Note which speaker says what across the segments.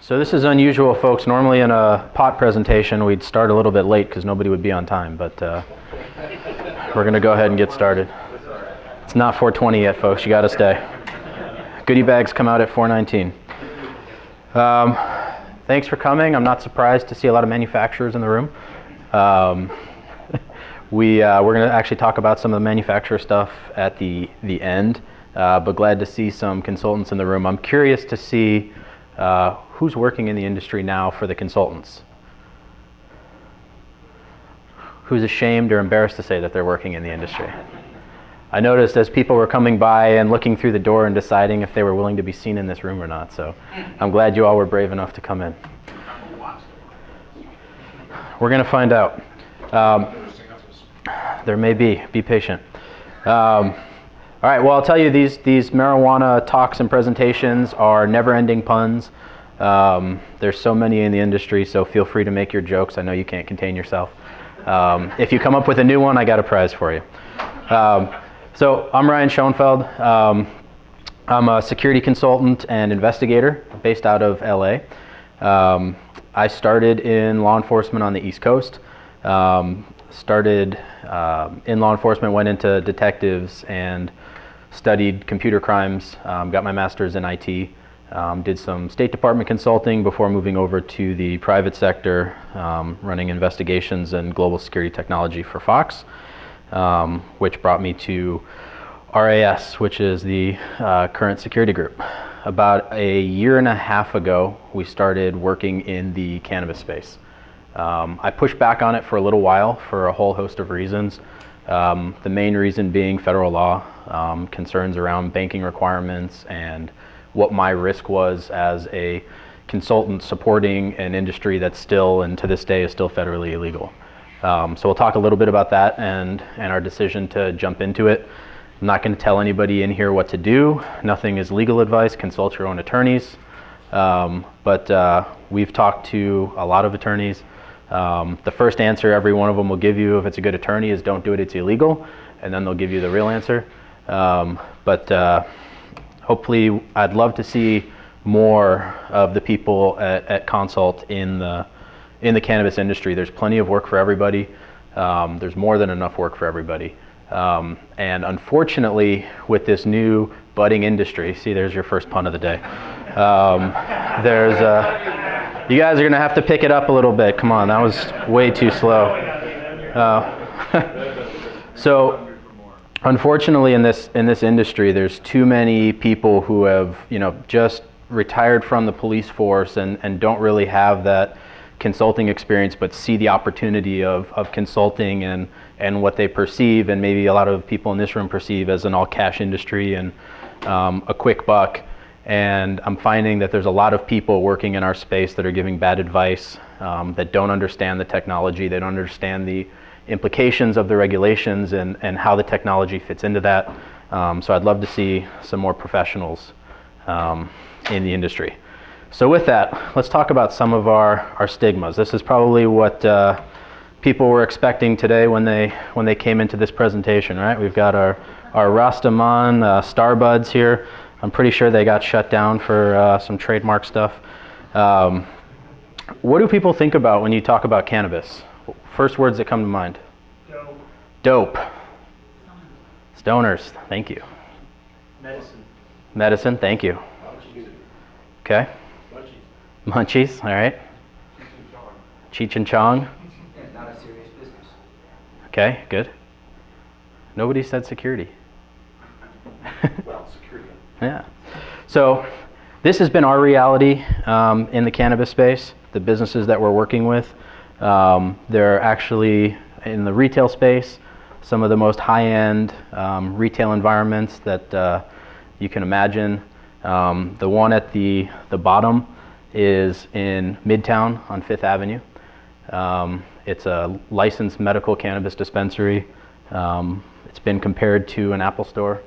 Speaker 1: So this is unusual, folks. Normally in a pot presentation, we'd start a little bit late because nobody would be on time, but we're going to go ahead and get started. It's not 4:20 yet, folks. You got to stay. Goodie bags come out at 4:19. Thanks for coming. I'm not surprised to see a lot of manufacturers in the room. We're going to actually talk about some of the manufacturer stuff at the end, but glad to see some consultants in the room. I'm curious to see who's working in the industry now for the consultants. Who's ashamed or embarrassed to say that they're working in the industry? I noticed as people were coming by and looking through the door and deciding if they were willing to be seen in this room or not, so I'm glad you all were brave enough to come in. We're going to find out. There may be patient. All right, well, I'll tell you, these marijuana talks and presentations are never-ending puns. There's so many in the industry, so feel free to make your jokes. I know you can't contain yourself. If you come up with a new one, I got a prize for you. So I'm Ryan Schonfeld. I'm a security consultant and investigator based out of LA. I started in law enforcement on the East Coast. Started in law enforcement, went into detectives and studied computer crimes, got my master's in IT, did some State Department consulting before moving over to the private sector, running investigations and global security technology for Fox, which brought me to RAS, which is the current security group. About a year and a half ago, we started working in the cannabis space. I pushed back on it for a little while for a whole host of reasons. The main reason being federal law, concerns around banking requirements and what my risk was as a consultant supporting an industry that's still, and to this day, is still federally illegal. So we'll talk a little bit about that and our decision to jump into it. I'm not going to tell anybody in here what to do. Nothing is legal advice. Consult your own attorneys. But we've talked to a lot of attorneys. The first answer every one of them will give you if it's a good attorney is don't do it, it's illegal, and then they'll give you the real answer. But hopefully I'd love to see more of the people at Consult in the cannabis industry. There's plenty of work for everybody. There's more than enough work for everybody. And unfortunately, with this new budding industry, see, there's your first pun of the day. You guys are gonna have to pick it up a little bit. Come on, that was way too slow. So, unfortunately, in this industry, there's too many people who have, just retired from the police force and don't really have that consulting experience, but see the opportunity of consulting and what they perceive, and maybe a lot of people in this room perceive as an all-cash industry and a quick buck. And I'm finding that there's a lot of people working in our space that are giving bad advice, that don't understand the technology, they don't understand the implications of the regulations and how the technology fits into that. So I'd love to see some more professionals in the industry. So with that, let's talk about some of our stigmas. This is probably what people were expecting today when they came into this presentation, right? We've got our Rastaman Starbuds here. I'm pretty sure they got shut down for some trademark stuff. What do people think about when you talk about cannabis? First words that come to mind.
Speaker 2: Dope.
Speaker 1: Dope. Stoners, thank you.
Speaker 2: Medicine.
Speaker 1: Medicine, thank you. Okay. Munchies, all right. Cheech and Chong.
Speaker 2: Not a serious business.
Speaker 1: Okay, good. Nobody said security.
Speaker 2: Well, security.
Speaker 1: Yeah. So this has been our reality in the cannabis space, the businesses that we're working with. They're actually in the retail space, some of the most high-end retail environments that you can imagine. The one at the bottom is in Midtown on 5th Avenue. It's a licensed medical cannabis dispensary. It's been compared to an Apple store.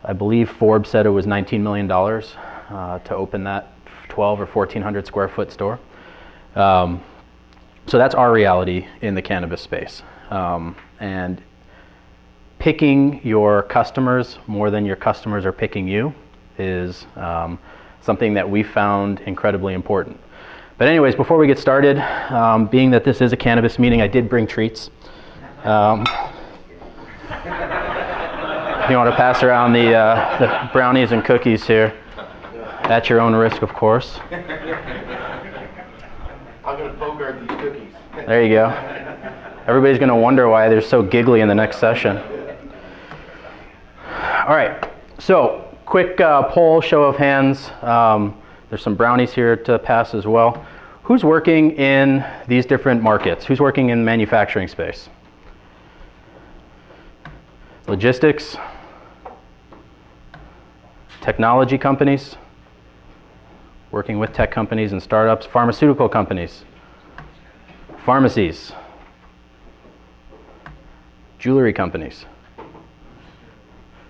Speaker 1: I believe Forbes said it was $19 million to open that 12 or 1,400 square foot store. So that's our reality in the cannabis space. And picking your customers more than your customers are picking you is something that we found incredibly important. But anyways, before we get started, being that this is a cannabis meeting, I did bring treats. You want to pass around the brownies and cookies here, at your own risk, of course.
Speaker 3: I'm going to bogart these cookies.
Speaker 1: There you go. Everybody's going to wonder why they're so giggly in the next session. All right, so quick poll, show of hands. There's some brownies here to pass as well. Who's working in these different markets? Who's working in manufacturing space? Logistics? Technology companies? Working with tech companies and startups? Pharmaceutical companies? Pharmacies? Jewelry companies?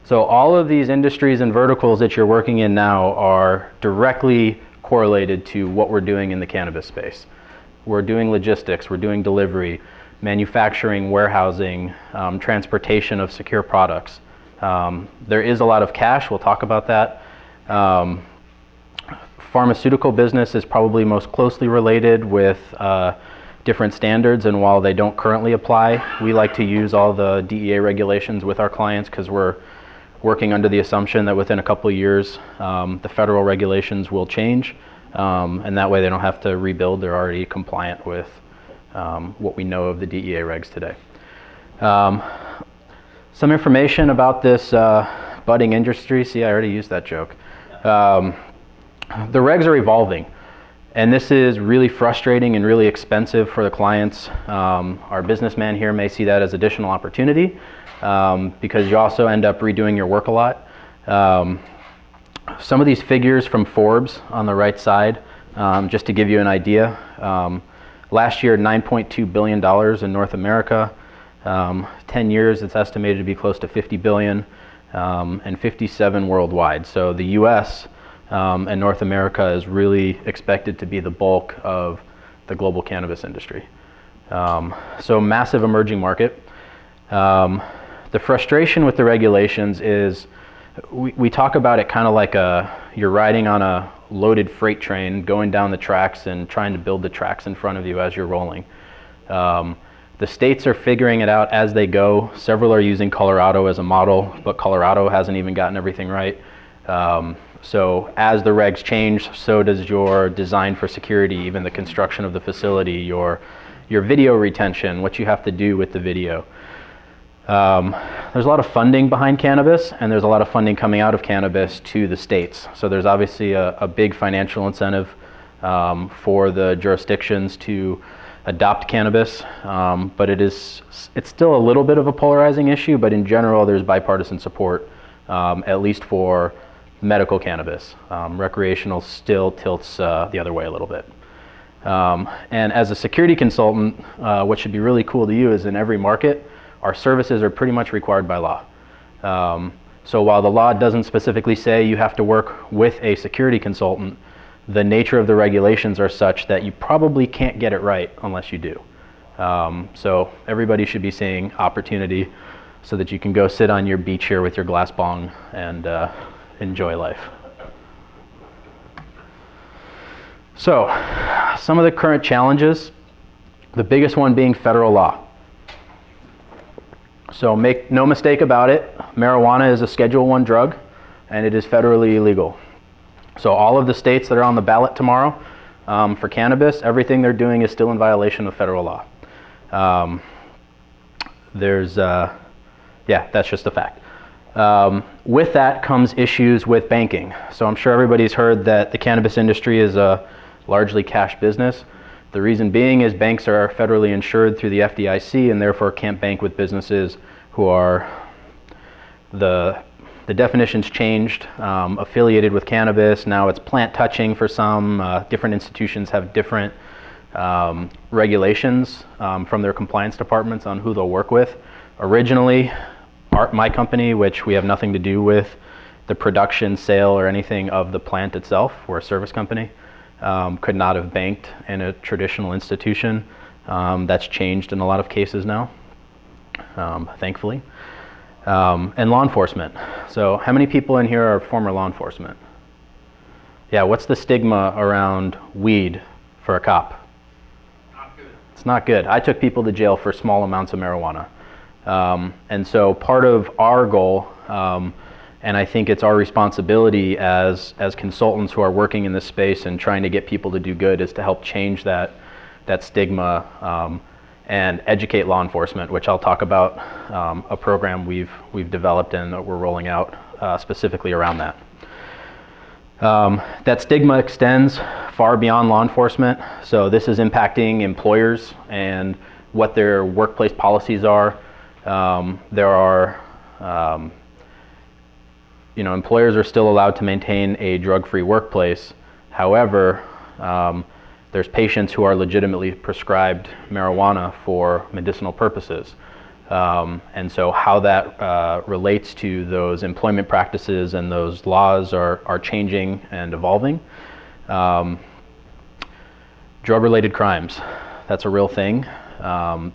Speaker 1: So all of these industries and verticals that you're working in now are directly correlated to what we're doing in the cannabis space. We're doing logistics, we're doing delivery, manufacturing, warehousing, transportation of secure products. There is a lot of cash, we'll talk about that. Pharmaceutical business is probably most closely related with different standards, and while they don't currently apply, we like to use all the DEA regulations with our clients because we're working under the assumption that within a couple of years the federal regulations will change, and that way they don't have to rebuild. They're already compliant with what we know of the DEA regs today. Some information about this budding industry. See, I already used that joke. The regs are evolving, and this is really frustrating and really expensive for the clients. Our businessman here may see that as additional opportunity, because you also end up redoing your work a lot. Some of these figures from Forbes on the right side, just to give you an idea. Last year, $9.2 billion in North America. 10 years, it's estimated to be close to $50 billion, and 57 worldwide. So the US and North America is really expected to be the bulk of the global cannabis industry. So massive emerging market. The frustration with the regulations is we talk about it kind of like you're riding on a loaded freight train going down the tracks and trying to build the tracks in front of you as you're rolling. The states are figuring it out as they go. Several are using Colorado as a model, but Colorado hasn't even gotten everything right. So as the regs change, so does your design for security, even the construction of the facility, your video retention, what you have to do with the video. There's a lot of funding behind cannabis, and there's a lot of funding coming out of cannabis to the states. So there's obviously a big financial incentive for the jurisdictions to adopt cannabis, but it's still a little bit of a polarizing issue, but in general there's bipartisan support, at least for medical cannabis. Recreational still tilts the other way a little bit. And as a security consultant, what should be really cool to you is in every market, our services are pretty much required by law. So while the law doesn't specifically say you have to work with a security consultant, the nature of the regulations are such that you probably can't get it right unless you do. So everybody should be seeing opportunity so that you can go sit on your beach here with your glass bong and enjoy life. So some of the current challenges, the biggest one being federal law. So make no mistake about it, marijuana is a Schedule I drug, and it is federally illegal. So all of the states that are on the ballot tomorrow for cannabis, everything they're doing is still in violation of federal law. Yeah, that's just a fact. With that comes issues with banking. So I'm sure everybody's heard that the cannabis industry is a largely cash business. The reason being is banks are federally insured through the FDIC and therefore can't bank with businesses who are, the definition's changed, affiliated with cannabis. Now it's plant touching for some. Different institutions have different regulations from their compliance departments on who they'll work with. Originally, my company, which we have nothing to do with the production, sale, or anything of the plant itself, we're a service company, could not have banked in a traditional institution. That's changed in a lot of cases now, thankfully. And law enforcement. So how many people in here are former law enforcement? Yeah, what's the stigma around weed for a cop?
Speaker 3: Not good.
Speaker 1: It's not good. I took people to jail for small amounts of marijuana. And so part of our goal, and I think it's our responsibility as consultants who are working in this space and trying to get people to do good, is to help change that stigma and educate law enforcement, which I'll talk about a program we've developed and that we're rolling out specifically around that. That stigma extends far beyond law enforcement. So this is impacting employers and what their workplace policies are. There are, employers are still allowed to maintain a drug-free workplace. However, there's patients who are legitimately prescribed marijuana for medicinal purposes. And so how that relates to those employment practices and those laws are changing and evolving. Drug-related crimes, that's a real thing.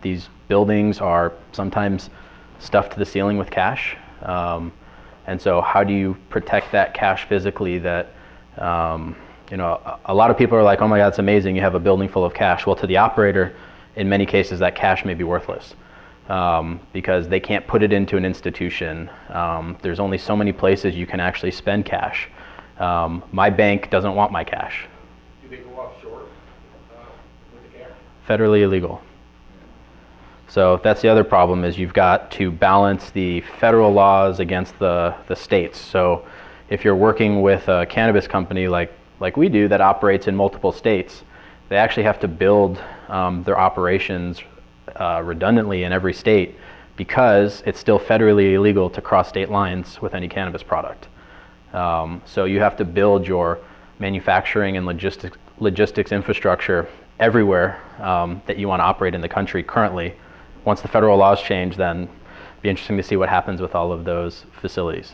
Speaker 1: These buildings are sometimes stuffed to the ceiling with cash. And so how do you protect that cash physically that, a lot of people are like, oh my God, it's amazing, you have a building full of cash. Well, to the operator, in many cases, that cash may be worthless. Because they can't put it into an institution. There's only so many places you can actually spend cash. My bank doesn't want my cash.
Speaker 3: Do they go offshore with the cash?
Speaker 1: Federally illegal. So that's the other problem, is you've got to balance the federal laws against the states. So if you're working with a cannabis company like we do that operates in multiple states, they actually have to build their operations redundantly in every state, because it's still federally illegal to cross state lines with any cannabis product. So you have to build your manufacturing and logistics infrastructure everywhere that you want to operate in the country currently. Once the federal laws change, then it'll be interesting to see what happens with all of those facilities.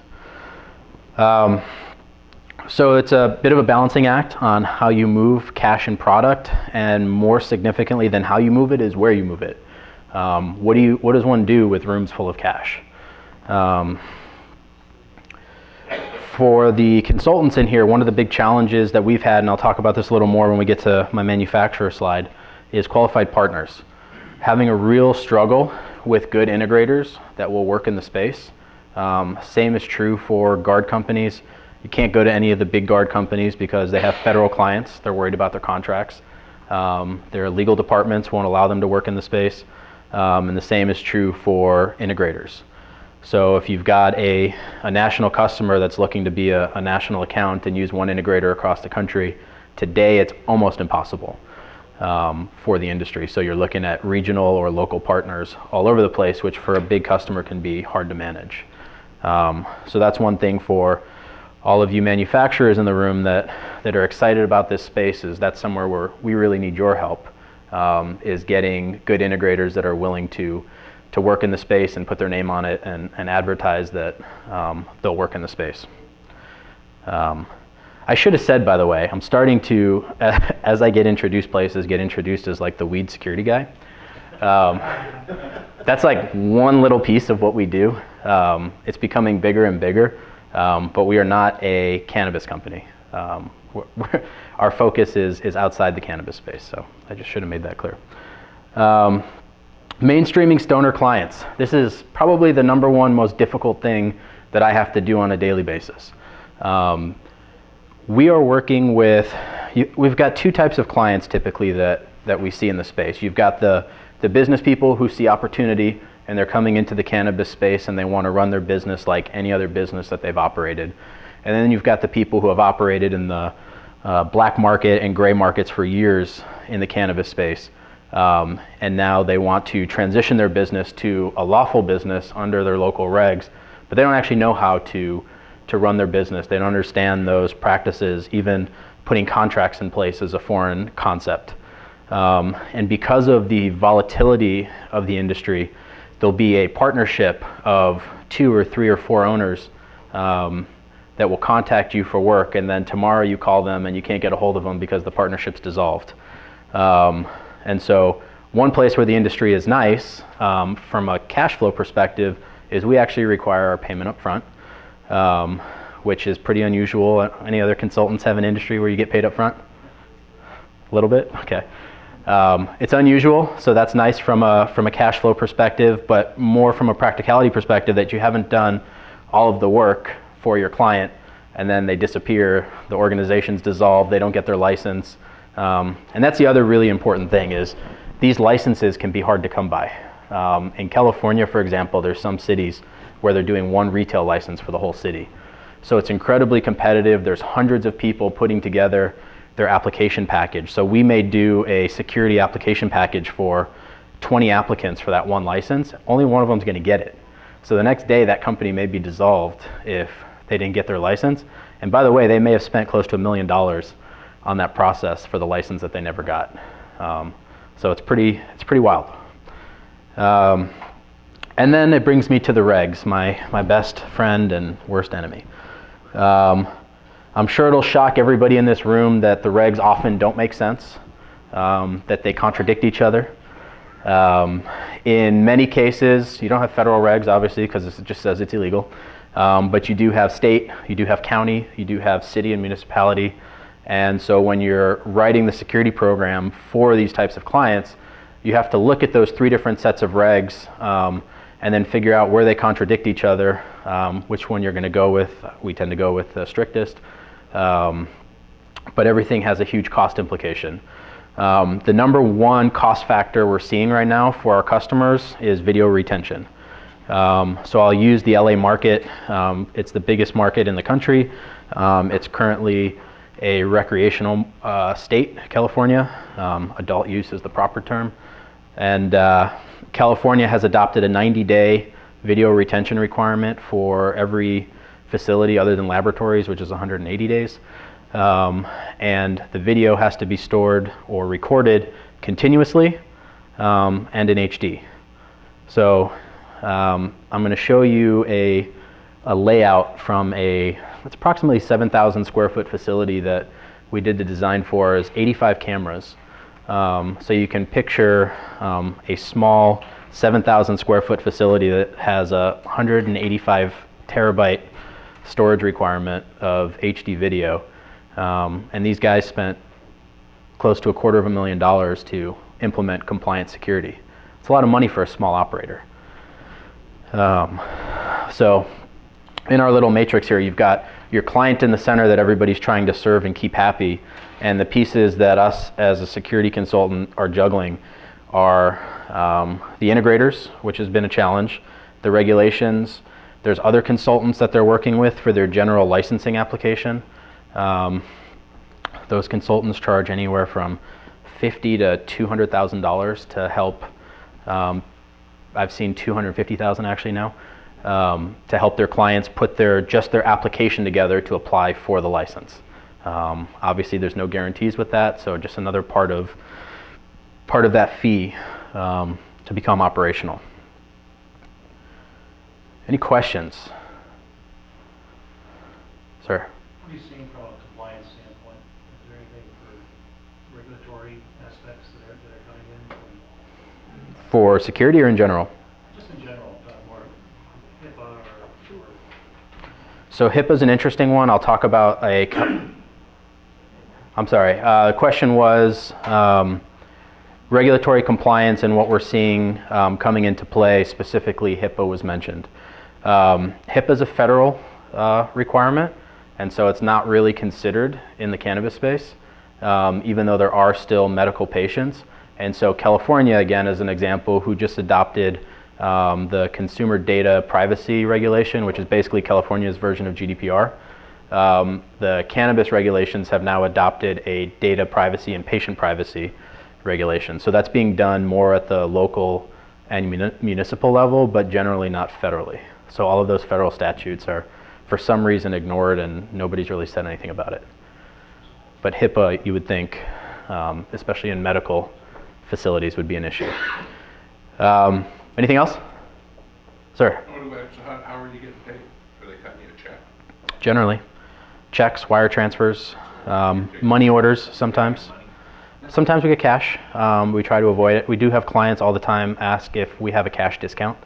Speaker 1: So it's a bit of a balancing act on how you move cash and product, and more significantly than how you move it is where you move it. What does one do with rooms full of cash? For the consultants in here, one of the big challenges that we've had, and I'll talk about this a little more when we get to my manufacturer slide, is qualified partners. Having a real struggle with good integrators that will work in the space. Same is true for guard companies. You can't go to any of the big guard companies because they have federal clients. They're worried about their contracts. Their legal departments won't allow them to work in the space. And the same is true for integrators. So if you've got a national customer that's looking to be a national account and use one integrator across the country, today it's almost impossible for the industry. So you're looking at regional or local partners all over the place, which for a big customer can be hard to manage. So that's one thing for all of you manufacturers in the room that are excited about this space, is that's somewhere where we really need your help, is getting good integrators that are willing to work in the space and put their name on it and advertise that they'll work in the space. I should have said, by the way, I'm starting to, as I get introduced places, get introduced as like the weed security guy. That's like one little piece of what we do. It's becoming bigger and bigger, but we are not a cannabis company. Our focus is outside the cannabis space, so I just should have made that clear. Mainstreaming stoner clients. This is probably the #1 most difficult thing that I have to do on a daily basis. We are working with, we've got two types of clients typically that we see in the space. You've got the business people who see opportunity and they're coming into the cannabis space and they want to run their business like any other business that they've operated. And then you've got the people who have operated in the black market and gray markets for years in the cannabis space. And now they want to transition their business to a lawful business under their local regs, but they don't actually know how to run their business. They don't understand those practices. Even putting contracts in place is a foreign concept. And because of the volatility of the industry, there'll be a partnership of 2 or 3 or 4 owners that will contact you for work, and then tomorrow you call them and you can't get a hold of them because the partnership's dissolved. And so one place where the industry is nice from a cash flow perspective is we actually require our payment up front. which is pretty unusual. Any other consultants have an industry where you get paid up front? A little bit? Okay. It's unusual, so that's nice from a cash flow perspective, but more from a practicality perspective that you haven't done all of the work for your client and then they disappear, the organization's dissolved, they don't get their license. And that's the other really important thing is these licenses can be hard to come by. In California, for example, there's some cities where they're doing one retail license for the whole city. So it's incredibly competitive. There's hundreds of people putting together their application package. So we may do a security application package for 20 applicants for that one license. Only one of them is going to get it. So the next day, that company may be dissolved if they didn't get their license. And by the way, they may have spent close to $1 million on that process for the license that they never got. So it's pretty wild. And then it brings me to the regs, my best friend and worst enemy. I'm sure it'll shock everybody in this room that the regs often don't make sense, that they contradict each other. In many cases, you don't have federal regs, obviously, because it just says it's illegal. But you do have state, you do have county, you do have city and municipality. And so when you're writing the security program for these types of clients, you have to look at those 3 different sets of regs and then figure out where they contradict each other, which one you're going to go with. We tend to go with the strictest. But everything has a huge cost implication. The number one cost factor we're seeing right now for our customers is video retention. So I'll use the LA market. It's the biggest market in the country. It's currently a recreational state, California. Adult use is the proper term. And California has adopted a 90-day video retention requirement for every facility other than laboratories, which is 180 days. And the video has to be stored or recorded continuously and in HD. So I'm going to show you a layout from it's approximately 7,000 square foot facility that we did the design for. Is 85 cameras. So you can picture a small 7,000 square foot facility that has a 185 terabyte storage requirement of HD video. And these guys spent close to $250,000 to implement compliant security. It's a lot of money for a small operator. So in our little matrix here, you've got your client in the center that everybody's trying to serve and keep happy. And the pieces that us as a security consultant are juggling are the integrators, which has been a challenge, the regulations. There's other consultants that they're working with for their general licensing application. Those consultants charge anywhere from $50,000 to $200,000 to help. I've seen $250,000 actually now, to help their clients put just their application together to apply for the license. Obviously, there's no guarantees with that, so just another part of that fee to become operational. Any questions? Sir?
Speaker 2: What are you seeing from a compliance standpoint? Is there anything for regulatory aspects that are coming in?
Speaker 1: For security or in general?
Speaker 2: Just in general, more HIPAA or
Speaker 1: So HIPAA is an interesting one. I'll talk about I'm sorry. The question was regulatory compliance and what we're seeing coming into play. Specifically, HIPAA was mentioned. HIPAA is a federal requirement, and so it's not really considered in the cannabis space, even though there are still medical patients. And so California, again, as an example, who just adopted the Consumer Data Privacy Regulation, which is basically California's version of GDPR. The cannabis regulations have now adopted a data privacy and patient privacy regulation. So that's being done more at the local and municipal level, but generally not federally. So all of those federal statutes are, for some reason, ignored, and nobody's really said anything about it. But HIPAA, you would think, especially in medical facilities, would be an issue. Anything else? Sir?
Speaker 3: So how are you getting paid? Are they cutting you a check?
Speaker 1: Generally. Checks, wire transfers, money orders sometimes. Sometimes we get cash. We try to avoid it. We do have clients all the time ask if we have a cash discount.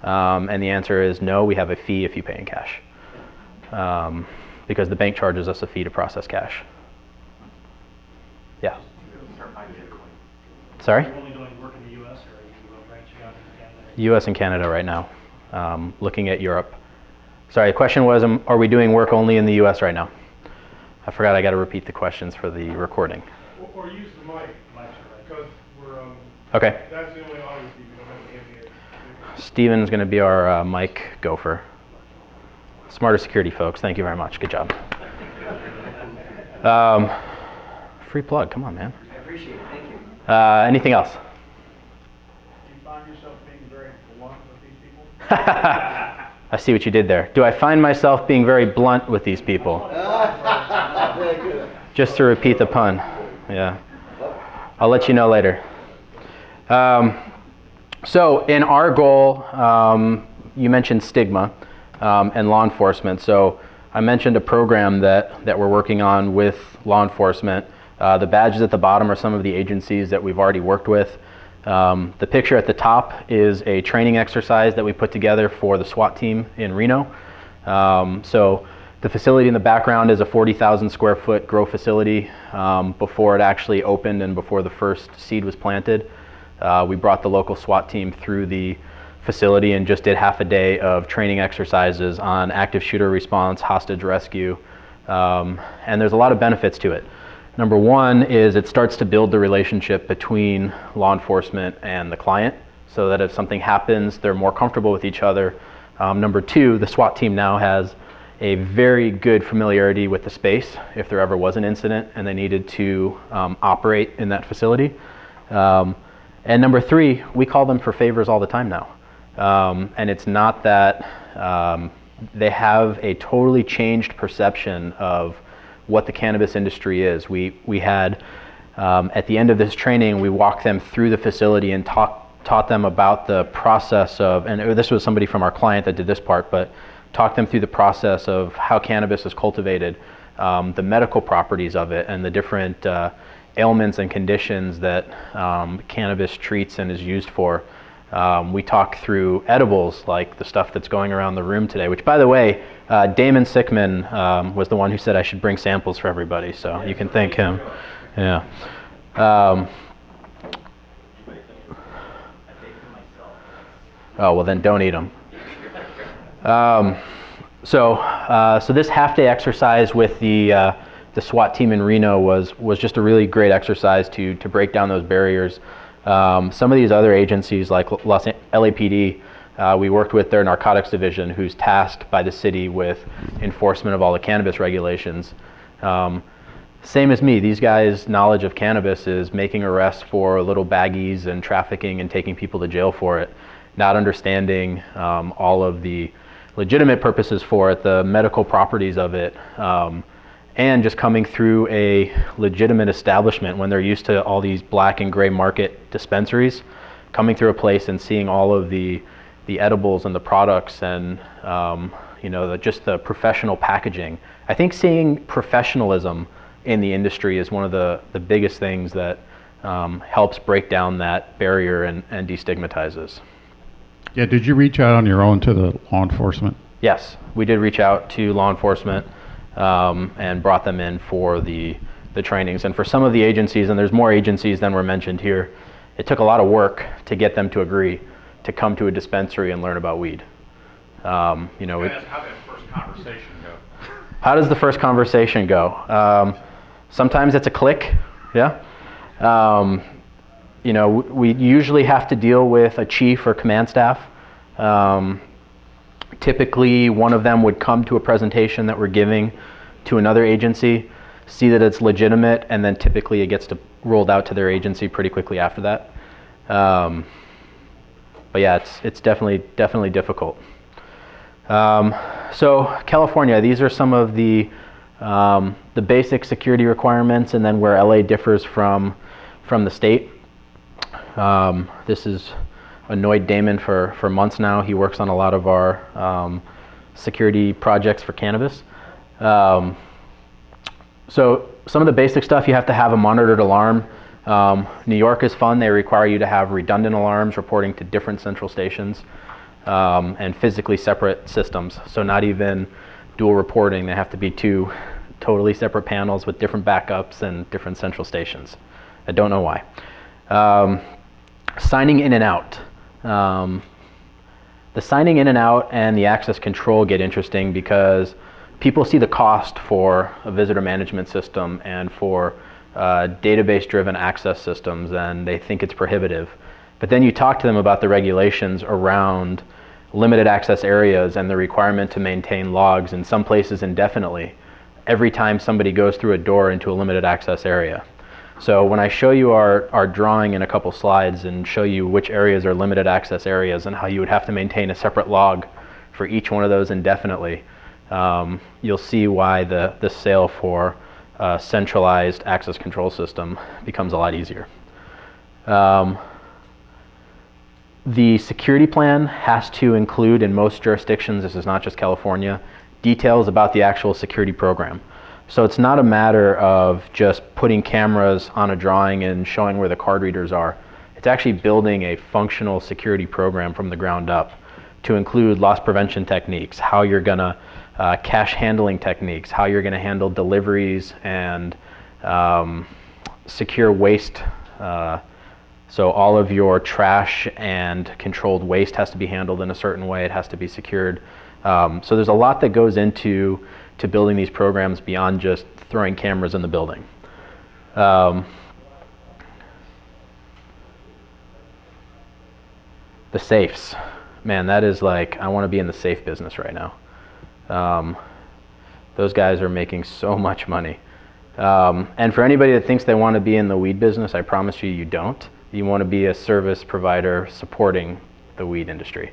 Speaker 1: And the answer is no, we have a fee if you pay in cash. because the bank charges us a fee to process cash. Yeah. Sorry?
Speaker 2: Are you only doing work in the U.S. or are you branching out into Canada?
Speaker 1: U.S. and Canada right now. Looking at Europe. Sorry, the question was, are we doing work only in the U.S. right now? I forgot I got to repeat the questions for the recording.
Speaker 3: Or use the mic, because we're,
Speaker 1: Okay.
Speaker 3: that's the only audio feed, we don't have the ambient.
Speaker 1: Steven's going to be our mic gopher. Smarter security folks, thank you very much. Good job. Free plug, come on, man.
Speaker 4: I appreciate it, thank you.
Speaker 1: Anything else?
Speaker 3: Do you find yourself being very blunt with these people?
Speaker 1: I see what you did there. Do I find myself being very blunt with these people? Just to repeat the pun. Yeah. I'll let you know later. So in our goal, you mentioned stigma and law enforcement. So I mentioned a program that we're working on with law enforcement. The badges at the bottom are some of the agencies that we've already worked with. The picture at the top is a training exercise that we put together for the SWAT team in Reno. So the facility in the background is a 40,000 square foot grow facility. Before it actually opened and before the first seed was planted, we brought the local SWAT team through the facility and just did half a day of training exercises on active shooter response, hostage rescue, and there's a lot of benefits to it. Number one is it starts to build the relationship between law enforcement and the client so that if something happens, they're more comfortable with each other. Number two, the SWAT team now has a very good familiarity with the space if there ever was an incident and they needed to operate in that facility. And number three, we call them for favors all the time now. And it's not that they have a totally changed perception of what the cannabis industry is. We had, at the end of this training, we walked them through the facility and taught them about the process of, and this was somebody from our client that did this part, but talked them through the process of how cannabis is cultivated, the medical properties of it, and the different ailments and conditions that cannabis treats and is used for. We talked through edibles, like the stuff that's going around the room today, which, by the way, Damon Sickman was the one who said I should bring samples for everybody, so you can thank him. Yeah. Oh, well then don't eat them. So this half-day exercise with the SWAT team in Reno was just a really great exercise to break down those barriers. Some of these other agencies like LAPD, we worked with their narcotics division, who's tasked by the city with enforcement of all the cannabis regulations. Same as me, these guys' knowledge of cannabis is making arrests for little baggies and trafficking and taking people to jail for it, not understanding all of the legitimate purposes for it, the medical properties of it, and just coming through a legitimate establishment when they're used to all these black and gray market dispensaries, coming through a place and seeing all of the edibles and the products and just the professional packaging. I think seeing professionalism in the industry is one of the biggest things that helps break down that barrier and destigmatizes.
Speaker 5: Yeah, did you reach out on your own to the law enforcement?
Speaker 1: Yes, we did reach out to law enforcement and brought them in for the trainings. And for some of the agencies, and there's more agencies than were mentioned here, it took a lot of work to get them to agree to come to a dispensary and learn about weed.
Speaker 3: How did that first conversation go?
Speaker 1: How does the first conversation go? Sometimes it's a click, yeah. We usually have to deal with a chief or command staff. Typically, one of them would come to a presentation that we're giving to another agency, see that it's legitimate, and then typically it gets rolled out to their agency pretty quickly after that. But yeah, it's definitely difficult. So California, these are some of the basic security requirements, and then where LA differs from the state. This is annoyed Damon for months now. He works on a lot of our security projects for cannabis. So some of the basic stuff, you have to have a monitored alarm. New York is fun. They require you to have redundant alarms reporting to different central stations and physically separate systems. So not even dual reporting. They have to be two totally separate panels with different backups and different central stations. I don't know why. Signing in and out. The signing in and out and the access control get interesting because people see the cost for a visitor management system and for database-driven access systems, and they think it's prohibitive. But then you talk to them about the regulations around limited access areas and the requirement to maintain logs, in some places indefinitely, every time somebody goes through a door into a limited access area. So when I show you our drawing in a couple slides and show you which areas are limited access areas and how you would have to maintain a separate log for each one of those indefinitely, you'll see why the sale for a centralized access control system becomes a lot easier. The security plan has to include, in most jurisdictions, this is not just California, details about the actual security program. So it's not a matter of just putting cameras on a drawing and showing where the card readers are. It's actually building a functional security program from the ground up to include loss prevention techniques, how you're going to cache handling techniques, how you're going to handle deliveries and secure waste. So all of your trash and controlled waste has to be handled in a certain way. It has to be secured. So there's a lot that goes into building these programs beyond just throwing cameras in the building. The safes. Man, that is like, I want to be in the safe business right now. Those guys are making so much money. And for anybody that thinks they want to be in the weed business, I promise you, you don't. You want to be a service provider supporting the weed industry.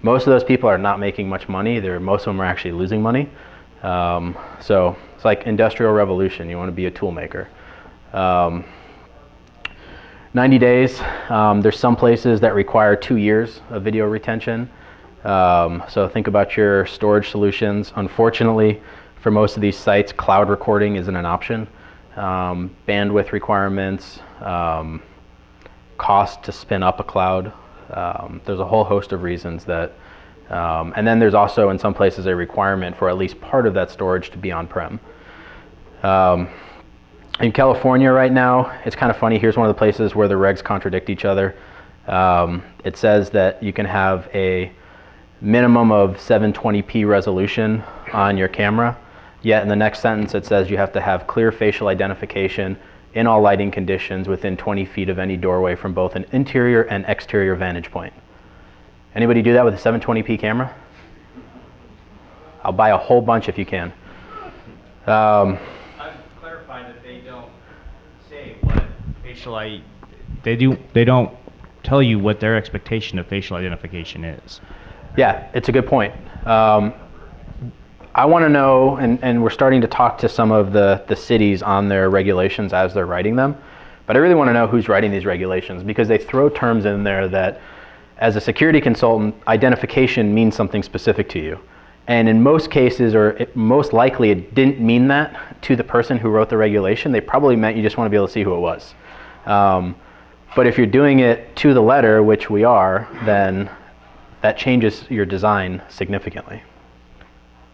Speaker 1: Most of those people are not making much money. Most of them are actually losing money. So it's like industrial revolution. You want to be a tool maker. 90 days. There's some places that require 2 years of video retention. So think about your storage solutions. Unfortunately, for most of these sites, cloud recording isn't an option. Bandwidth requirements, cost to spin up a cloud. There's a whole host of reasons that, and then there's also in some places a requirement for at least part of that storage to be on-prem. In California right now, it's kind of funny. Here's one of the places where the regs contradict each other. It says that you can have a minimum of 720p resolution on your camera, yet in the next sentence it says you have to have clear facial identification in all lighting conditions within 20 feet of any doorway from both an interior and exterior vantage point. Anybody do that with a 720p camera? I'll buy a whole bunch if you can.
Speaker 4: I've clarified that they don't say what facial they don't tell you what their expectation of facial identification is.
Speaker 1: Yeah, it's a good point. I want to know, and we're starting to talk to some of the cities on their regulations as they're writing them, but I really want to know who's writing these regulations, because they throw terms in there that, as a security consultant, identification means something specific to you. And in most cases, or most likely, it didn't mean that to the person who wrote the regulation. They probably meant you just want to be able to see who it was. But if you're doing it to the letter, which we are, then that changes your design significantly.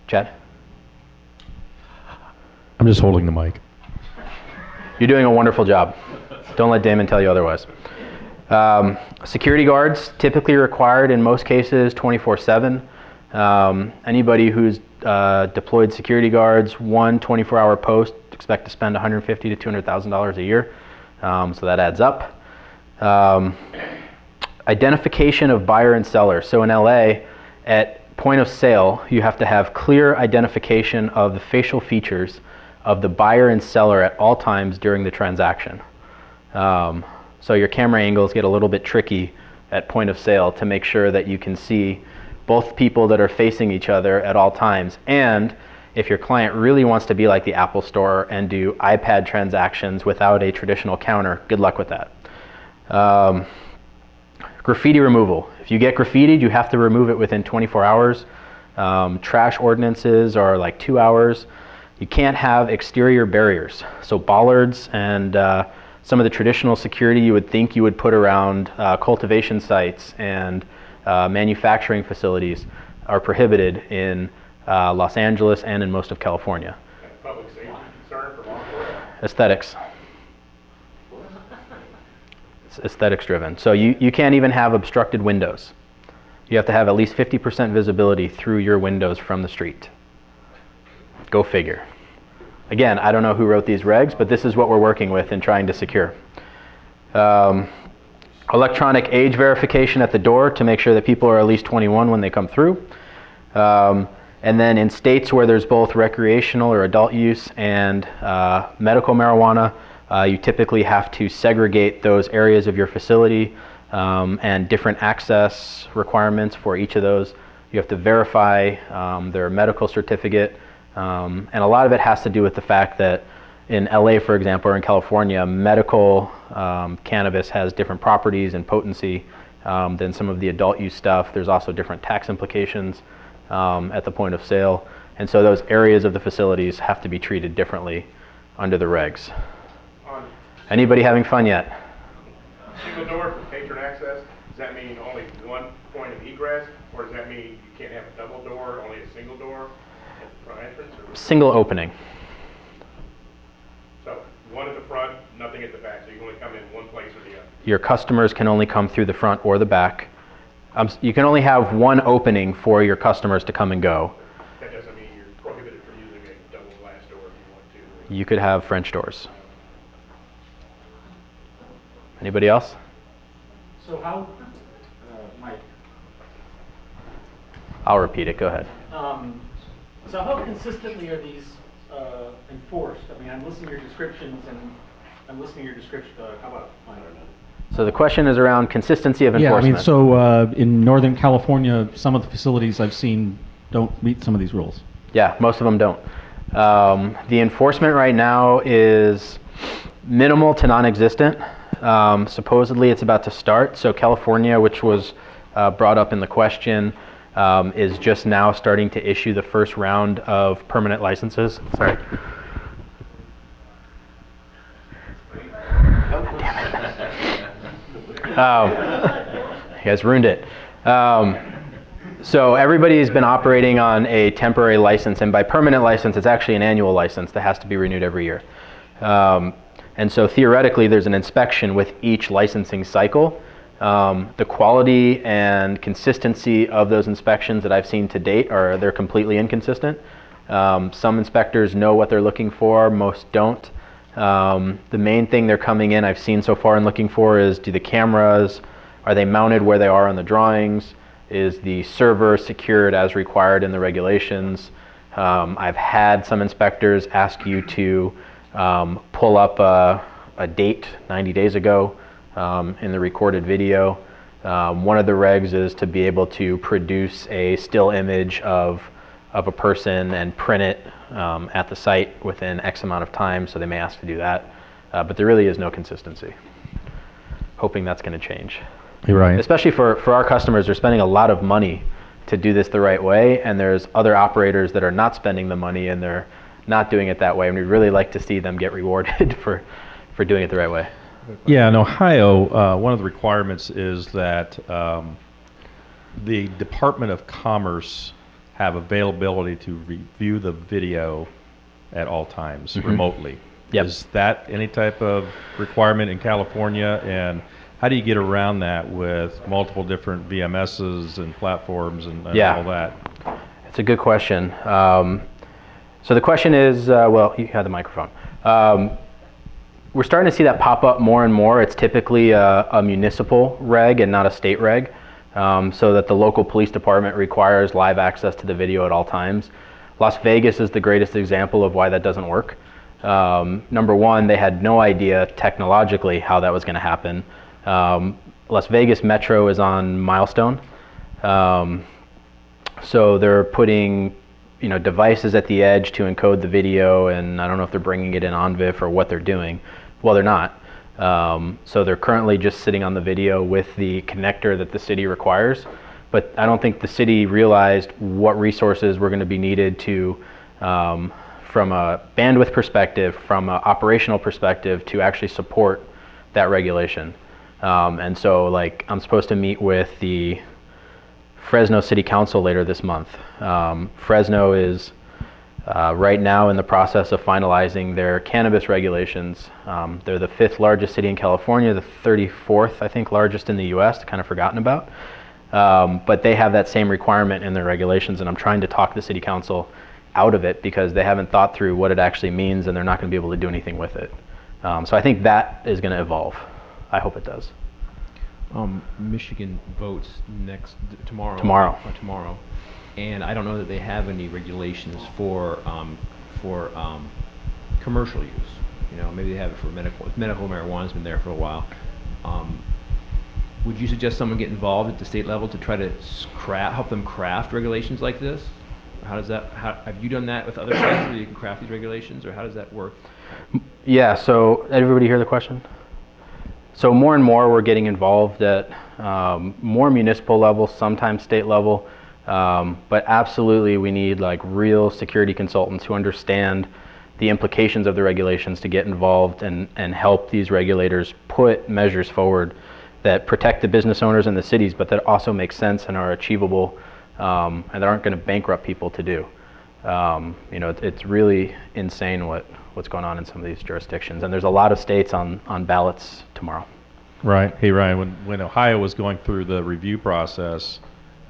Speaker 1: Chad?
Speaker 6: I'm just holding the mic.
Speaker 1: You're doing a wonderful job. Don't let Damon tell you otherwise. Security guards, typically required in most cases 24/7. Anybody who's deployed security guards, one 24-hour post, expect to spend $150,000 to $200,000 a year. So that adds up. Identification of buyer and seller. So in LA, at point of sale, you have to have clear identification of the facial features of the buyer and seller at all times during the transaction. So your camera angles get a little bit tricky at point of sale to make sure that you can see both people that are facing each other at all times. And if your client really wants to be like the Apple Store and do iPad transactions without a traditional counter, good luck with that. Graffiti removal. If you get graffitied, you have to remove it within 24 hours. Trash ordinances are like 2 hours. You can't have exterior barriers. So bollards and some of the traditional security you would think you would put around cultivation sites and manufacturing facilities, are prohibited in Los Angeles and in most of California.
Speaker 6: Public safety concern for law enforcement?
Speaker 1: Aesthetics. It's aesthetics driven. So you can't even have obstructed windows. You have to have at least 50% visibility through your windows from the street. Go figure. Again, I don't know who wrote these regs, but this is what we're working with and trying to secure. Electronic age verification at the door to make sure that people are at least 21 when they come through. And then in states where there's both recreational or adult use and medical marijuana, you typically have to segregate those areas of your facility and different access requirements for each of those. You have to verify their medical certificate. And a lot of it has to do with the fact that in LA, for example, or in California, medical cannabis has different properties and potency than some of the adult use stuff. There's also different tax implications at the point of sale. And so those areas of the facilities have to be treated differently under the regs. Anybody having fun yet?
Speaker 6: Single door for patron access, does that mean only one point of egress? Or does that mean you can't have a double door, only a single door at the front entrance? Or
Speaker 1: Single opening.
Speaker 6: so one at the front, nothing at the back, so you can only come in one place or the other.
Speaker 1: Your customers can only come through the front or the back. You can only have one opening for your customers to come and go.
Speaker 6: That doesn't mean you're prohibited from using a double glass door if you want to.
Speaker 1: You could have French doors. Anybody else?
Speaker 7: So how, Mike,
Speaker 1: I'll repeat it, go ahead.
Speaker 7: so how consistently are these enforced? I mean, I'm listening to your descriptions and I'm listening to your description, how about, I don't know.
Speaker 1: So the question is around consistency of
Speaker 8: Yeah, I
Speaker 1: enforcement.
Speaker 8: mean, so in Northern California, some of the facilities I've seen don't meet some of these rules.
Speaker 1: Yeah, most of them don't. The enforcement right now is minimal to non-existent. Supposedly it's about to start. So California, which was brought up in the question, is just now starting to issue the first round of permanent licenses. Sorry. You guys ruined it. So everybody's been operating on a temporary license, and by permanent license, it's actually an annual license that has to be renewed every year. And so theoretically, there's an inspection with each licensing cycle. The quality and consistency of those inspections that I've seen to date they're completely inconsistent. Some inspectors know what they're looking for, most don't. The main thing they're coming in, I've seen so far and looking for is, do the cameras, are they mounted where they are on the drawings? Is the server secured as required in the regulations? I've had some inspectors ask you to pull up a date 90 days ago in the recorded video. One of the regs is to be able to produce a still image of a person and print it at the site within X amount of time, so they may ask to do that. But there really is no consistency. Hoping that's going to change.
Speaker 8: You're right.
Speaker 1: Especially for our customers, they're spending a lot of money to do this the right way, and there's other operators that are not spending the money and they're not doing it that way, and we'd really like to see them get rewarded for doing it the right way.
Speaker 9: Yeah, in Ohio, one of the requirements is that the Department of Commerce have availability to review the video at all times remotely.
Speaker 1: Yep.
Speaker 9: Is that any type of requirement in California, and how do you get around that with multiple different VMSs and platforms and all that?
Speaker 1: It's a good question. So the question is, well, you had the microphone. We're starting to see that pop up more and more. It's typically a municipal reg and not a state reg, so that the local police department requires live access to the video at all times. Las Vegas is the greatest example of why that doesn't work. Number one, they had no idea technologically how that was going to happen. Las Vegas Metro is on Milestone, so they're putting devices at the edge to encode the video, and I don't know if they're bringing it in OnVIF or what they're doing. Well, they're not. So they're currently just sitting on the video with the connector that the city requires, but I don't think the city realized what resources were going to be needed to, from a bandwidth perspective, from an operational perspective, to actually support that regulation. And so, like, I'm supposed to meet with the Fresno City Council later this month. Fresno is right now in the process of finalizing their cannabis regulations. They're the 5th largest city in California, the 34th, I think, largest in the US, kind of forgotten about. But they have that same requirement in their regulations, and I'm trying to talk the city council out of it because they haven't thought through what it actually means, and they're not going to be able to do anything with it. So I think that is going to evolve. I hope it does.
Speaker 10: Michigan votes tomorrow. Tomorrow, and I don't know that they have any regulations for commercial use. You know, maybe they have it for medical. Medical marijuana's been there for a while. Would you suggest someone get involved at the state level to try to help them craft regulations like this? How does that? Have you done that with other states where you can craft these regulations, or how does that work?
Speaker 1: Yeah. So everybody hear the question? So more and more we're getting involved at more municipal level, sometimes state level, but absolutely we need like real security consultants who understand the implications of the regulations to get involved and help these regulators put measures forward that protect the business owners in the cities, but that also make sense and are achievable and that aren't going to bankrupt people to do. You know, it's really insane what's going on in some of these jurisdictions, and there's a lot of states on ballots tomorrow.
Speaker 9: Right. Hey, Ryan, when Ohio was going through the review process,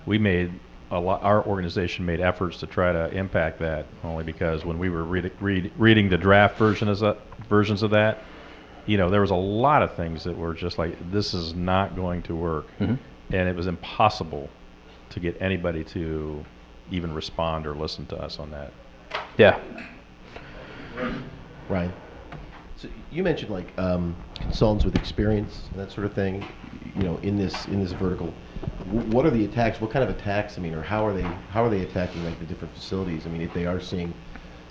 Speaker 9: we made our organization made efforts to try to impact that, only because when we were reading the draft versions of that, you know, there was a lot of things that were just like, this is not going to work. Mm-hmm. And it was impossible to get anybody to even respond or listen to us on that.
Speaker 1: Yeah.
Speaker 11: Ryan, so you mentioned like consultants with experience and that sort of thing, you know, in this vertical. What are the attacks? What kind of attacks? I mean, or how are they attacking like the different facilities? I mean, if they are seeing,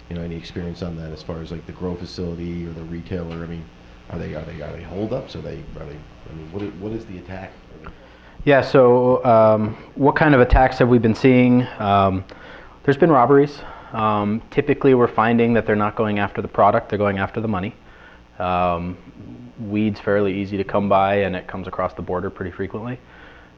Speaker 11: you know, any experience on that as far as like the grow facility or the retailer. I mean, are they holdups? I mean, what is the attack?
Speaker 1: Yeah. So what kind of attacks have we been seeing? There's been robberies. Typically, we're finding that they're not going after the product; they're going after the money. Weed's fairly easy to come by, and it comes across the border pretty frequently.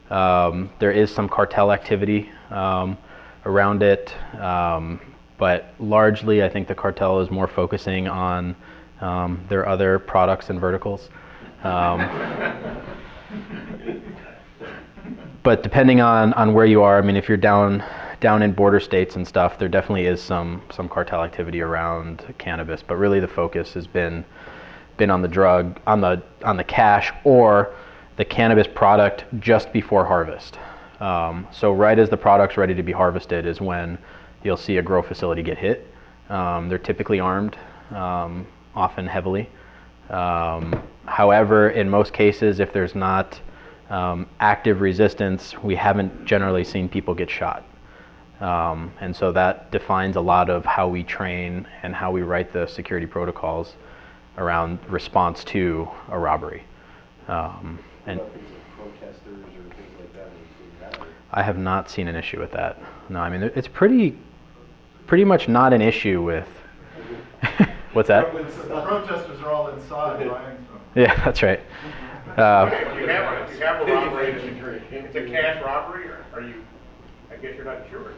Speaker 1: There is some cartel activity around it, but largely I think the cartel is more focusing on their other products and verticals. But depending on where you are, I mean, if you're down in border states and stuff, there definitely is some cartel activity around cannabis, but really the focus has been on the drug, on the cash, or the cannabis product just before harvest. So right as the product's ready to be harvested is when you'll see a grow facility get hit. They're typically armed, often heavily. However, in most cases, if there's not active resistance, we haven't generally seen people get shot. And so that defines a lot of how we train and how we write the security protocols around response to a robbery. And
Speaker 11: protesters or things like that.
Speaker 1: I have not seen an issue with that. No, I mean, it's pretty much not an issue with. What's that?
Speaker 3: The protesters are all inside, Ryan.
Speaker 1: Yeah, that's right.
Speaker 6: If you have a robbery, it's a cash robbery, or are you? I guess you're not insured.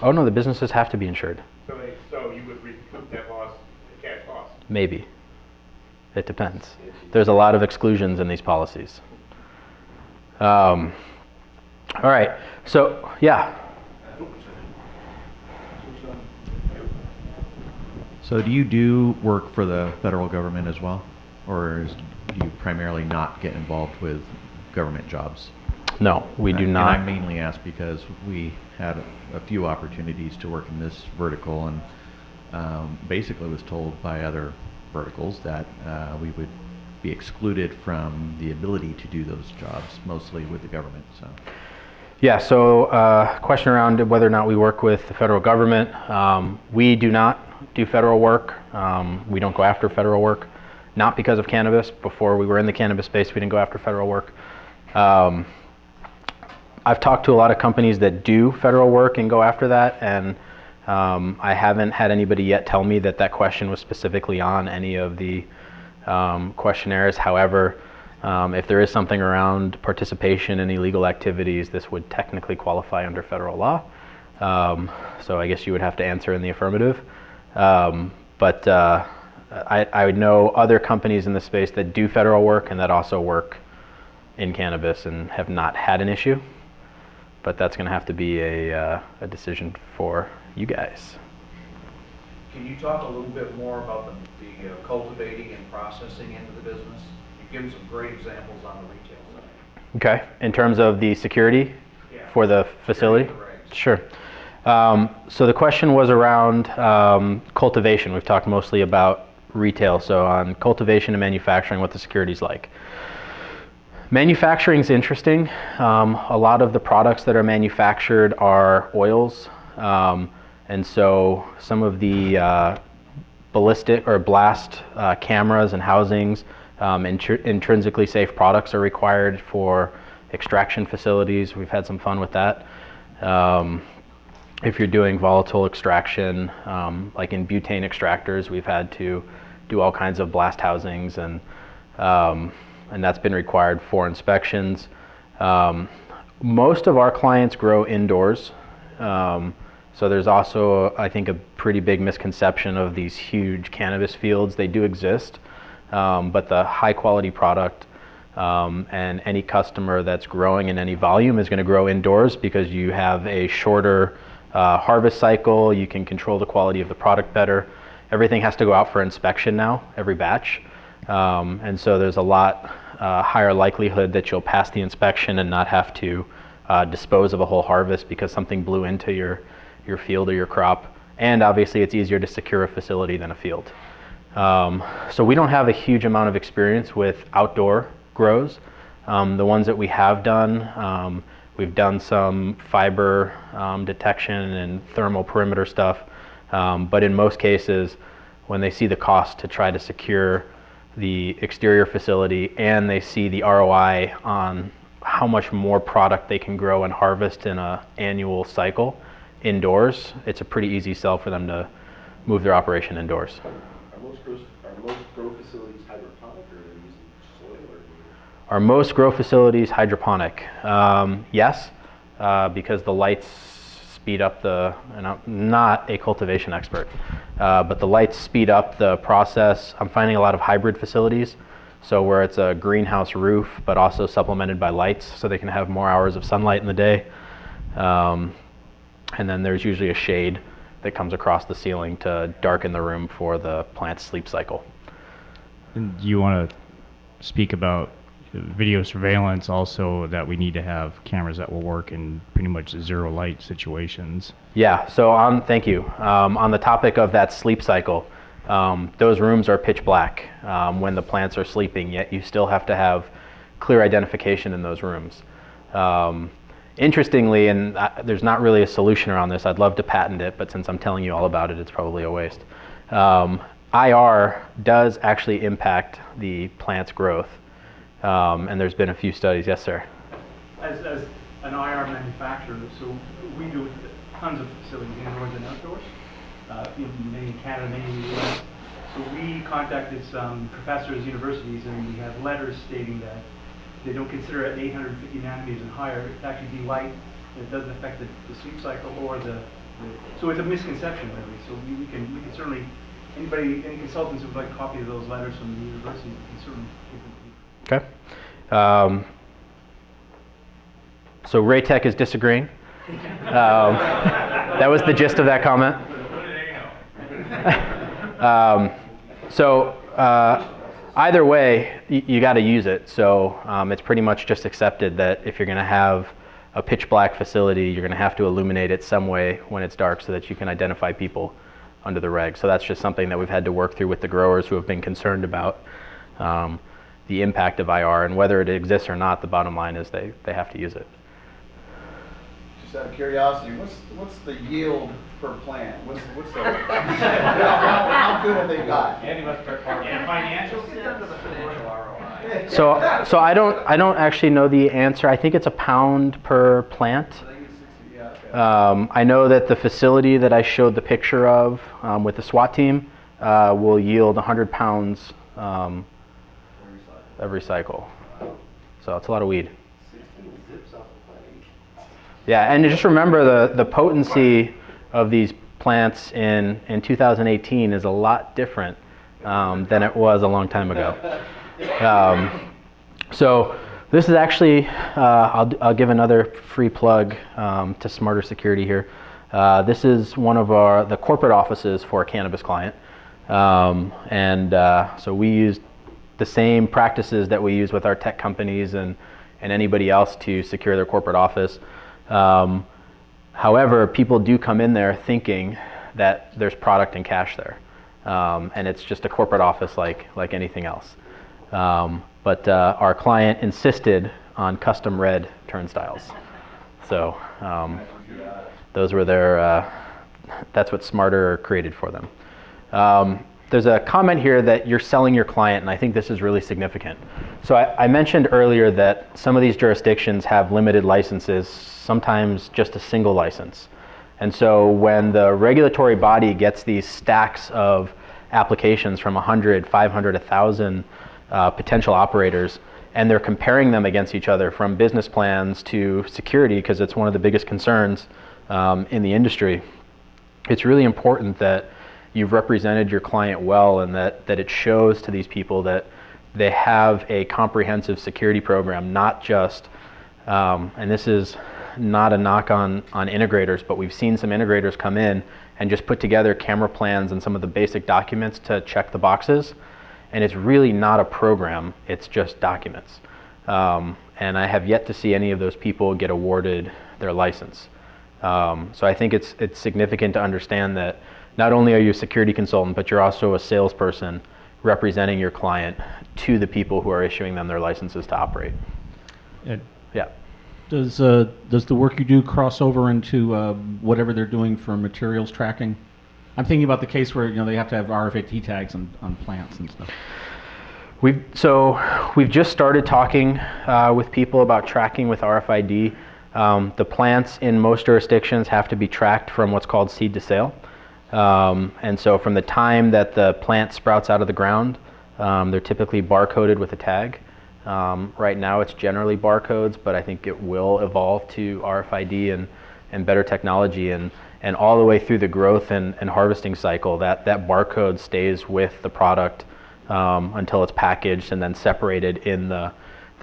Speaker 1: Oh no, the businesses have to be insured.
Speaker 6: So you would recoup that loss, the cash loss.
Speaker 1: Maybe. It depends. There's a lot of exclusions in these policies. All right. So yeah.
Speaker 12: So do you do work for the federal government as well, or do you primarily not get involved with government jobs?
Speaker 1: No, we do not.
Speaker 12: And I mainly ask because we had a few opportunities to work in this vertical, and basically was told by other verticals that we would be excluded from the ability to do those jobs, mostly with the government. So.
Speaker 1: Yeah, so question around whether or not we work with the federal government. We do not do federal work. We don't go after federal work, not because of cannabis. Before we were in the cannabis space, we didn't go after federal work. I've talked to a lot of companies that do federal work and go after that, and I haven't had anybody yet tell me that question was specifically on any of the questionnaires. However, If there is something around participation in illegal activities, this would technically qualify under federal law. So I guess you would have to answer in the affirmative. But I would know other companies in the space that do federal work and that also work in cannabis and have not had an issue. But that's going to have to be a decision for you guys.
Speaker 13: Can you talk a little bit more about the cultivating and processing end of the business? You've given some great examples on the retail side.
Speaker 1: Okay, in terms of the security for the facility? Sure. So the question was around cultivation. We've talked mostly about retail, so on cultivation and manufacturing, what the security's like. Manufacturing is interesting. A lot of the products that are manufactured are oils, and so some of the ballistic or blast cameras and housings, intrinsically safe products are required for extraction facilities. We've had some fun with that. If you're doing volatile extraction, like in butane extractors, we've had to do all kinds of blast housings, and that's been required for inspections. Most of our clients grow indoors, so there's also, I think, a pretty big misconception of these huge cannabis fields. They do exist, but the high quality product and any customer that's growing in any volume is going to grow indoors because you have a shorter harvest cycle, you can control the quality of the product better. Everything has to go out for inspection now, every batch. And so there's a lot higher likelihood that you'll pass the inspection and not have to dispose of a whole harvest because something blew into your field or your crop. And obviously it's easier to secure a facility than a field. So we don't have a huge amount of experience with outdoor grows. The ones that we have done, we've done some fiber detection and thermal perimeter stuff. But in most cases, when they see the cost to try to secure the exterior facility and they see the ROI on how much more product they can grow and harvest in an annual cycle indoors, it's a pretty easy sell for them to move their operation indoors.
Speaker 14: Are most grow facilities hydroponic, or are they using soil?
Speaker 1: Are most grow facilities hydroponic? Yes, because the lights speed up the, and I'm not a cultivation expert, but the lights speed up the process. I'm finding a lot of hybrid facilities, so where it's a greenhouse roof, but also supplemented by lights, so they can have more hours of sunlight in the day. And then there's usually a shade that comes across the ceiling to darken the room for the plant's sleep cycle.
Speaker 4: And you want to speak about video surveillance also, that we need to have cameras that will work in pretty much zero light situations.
Speaker 1: Yeah, so thank you. On the topic of that sleep cycle, those rooms are pitch black when the plants are sleeping, yet you still have to have clear identification in those rooms. Interestingly, and there's not really a solution around this, I'd love to patent it, but since I'm telling you all about it, it's probably a waste. IR does actually impact the plant's growth, and there's been a few studies. Yes, sir?
Speaker 3: As an IR manufacturer, so we do tons of facilities, indoors and outdoors, many in Canada, many in the US. So we contacted some professors, universities, and we have letters stating that they don't consider it 850 nanometers and higher to actually be light. It doesn't affect the sleep cycle or so it's a misconception really. So we can certainly, any consultants who would like a copy of those letters from the university can certainly give them.
Speaker 1: Okay. So Raytech is disagreeing. That was the gist of that comment. Either way, you got to use it. So it's pretty much just accepted that if you're going to have a pitch black facility, you're going to have to illuminate it some way when it's dark so that you can identify people under the regs. So that's just something that we've had to work through with the growers who have been concerned about the impact of IR, and whether it exists or not, the bottom line is they have to use it.
Speaker 14: Just out of curiosity, what's the yield per plant? What's the how good have they got?
Speaker 13: Financial ROI.
Speaker 1: So I don't actually know the answer. I think it's £1 per plant. I know that the facility that I showed the picture of with the SWAT team will yield 100 pounds every cycle. So it's a lot of weed. Yeah, and just remember the potency of these plants in 2018 is a lot different than it was a long time ago. So this is actually, I'll give another free plug to Smarter Security here. This is one of the corporate offices for a cannabis client. So we use the same practices that we use with our tech companies and anybody else to secure their corporate office. However, people do come in there thinking that there's product and cash there. And it's just a corporate office like anything else. But our client insisted on custom red turnstiles. So those were that's what Smarter created for them. There's a comment here that you're selling your client, and I think this is really significant. So I mentioned earlier that some of these jurisdictions have limited licenses, sometimes just a single license. And so when the regulatory body gets these stacks of applications from 100, 500, 1,000 potential operators, and they're comparing them against each other from business plans to security, because it's one of the biggest concerns in the industry, it's really important that you've represented your client well and that it shows to these people that they have a comprehensive security program, not just, and this is not a knock on integrators, but we've seen some integrators come in and just put together camera plans and some of the basic documents to check the boxes. And it's really not a program, it's just documents. And I have yet to see any of those people get awarded their license. So I think it's significant to understand that not only are you a security consultant, but you're also a salesperson representing your client to the people who are issuing them their licenses to operate. Yeah.
Speaker 8: Does the work you do cross over into whatever they're doing for materials tracking? I'm thinking about the case where they have to have RFID tags on plants and stuff.
Speaker 1: We've just started talking with people about tracking with RFID. The plants in most jurisdictions have to be tracked from what's called seed to sale. And so from the time that the plant sprouts out of the ground, they're typically barcoded with a tag. Right now it's generally barcodes, but I think it will evolve to RFID and better technology, and all the way through the growth and harvesting cycle, that barcode stays with the product until it's packaged and then separated in the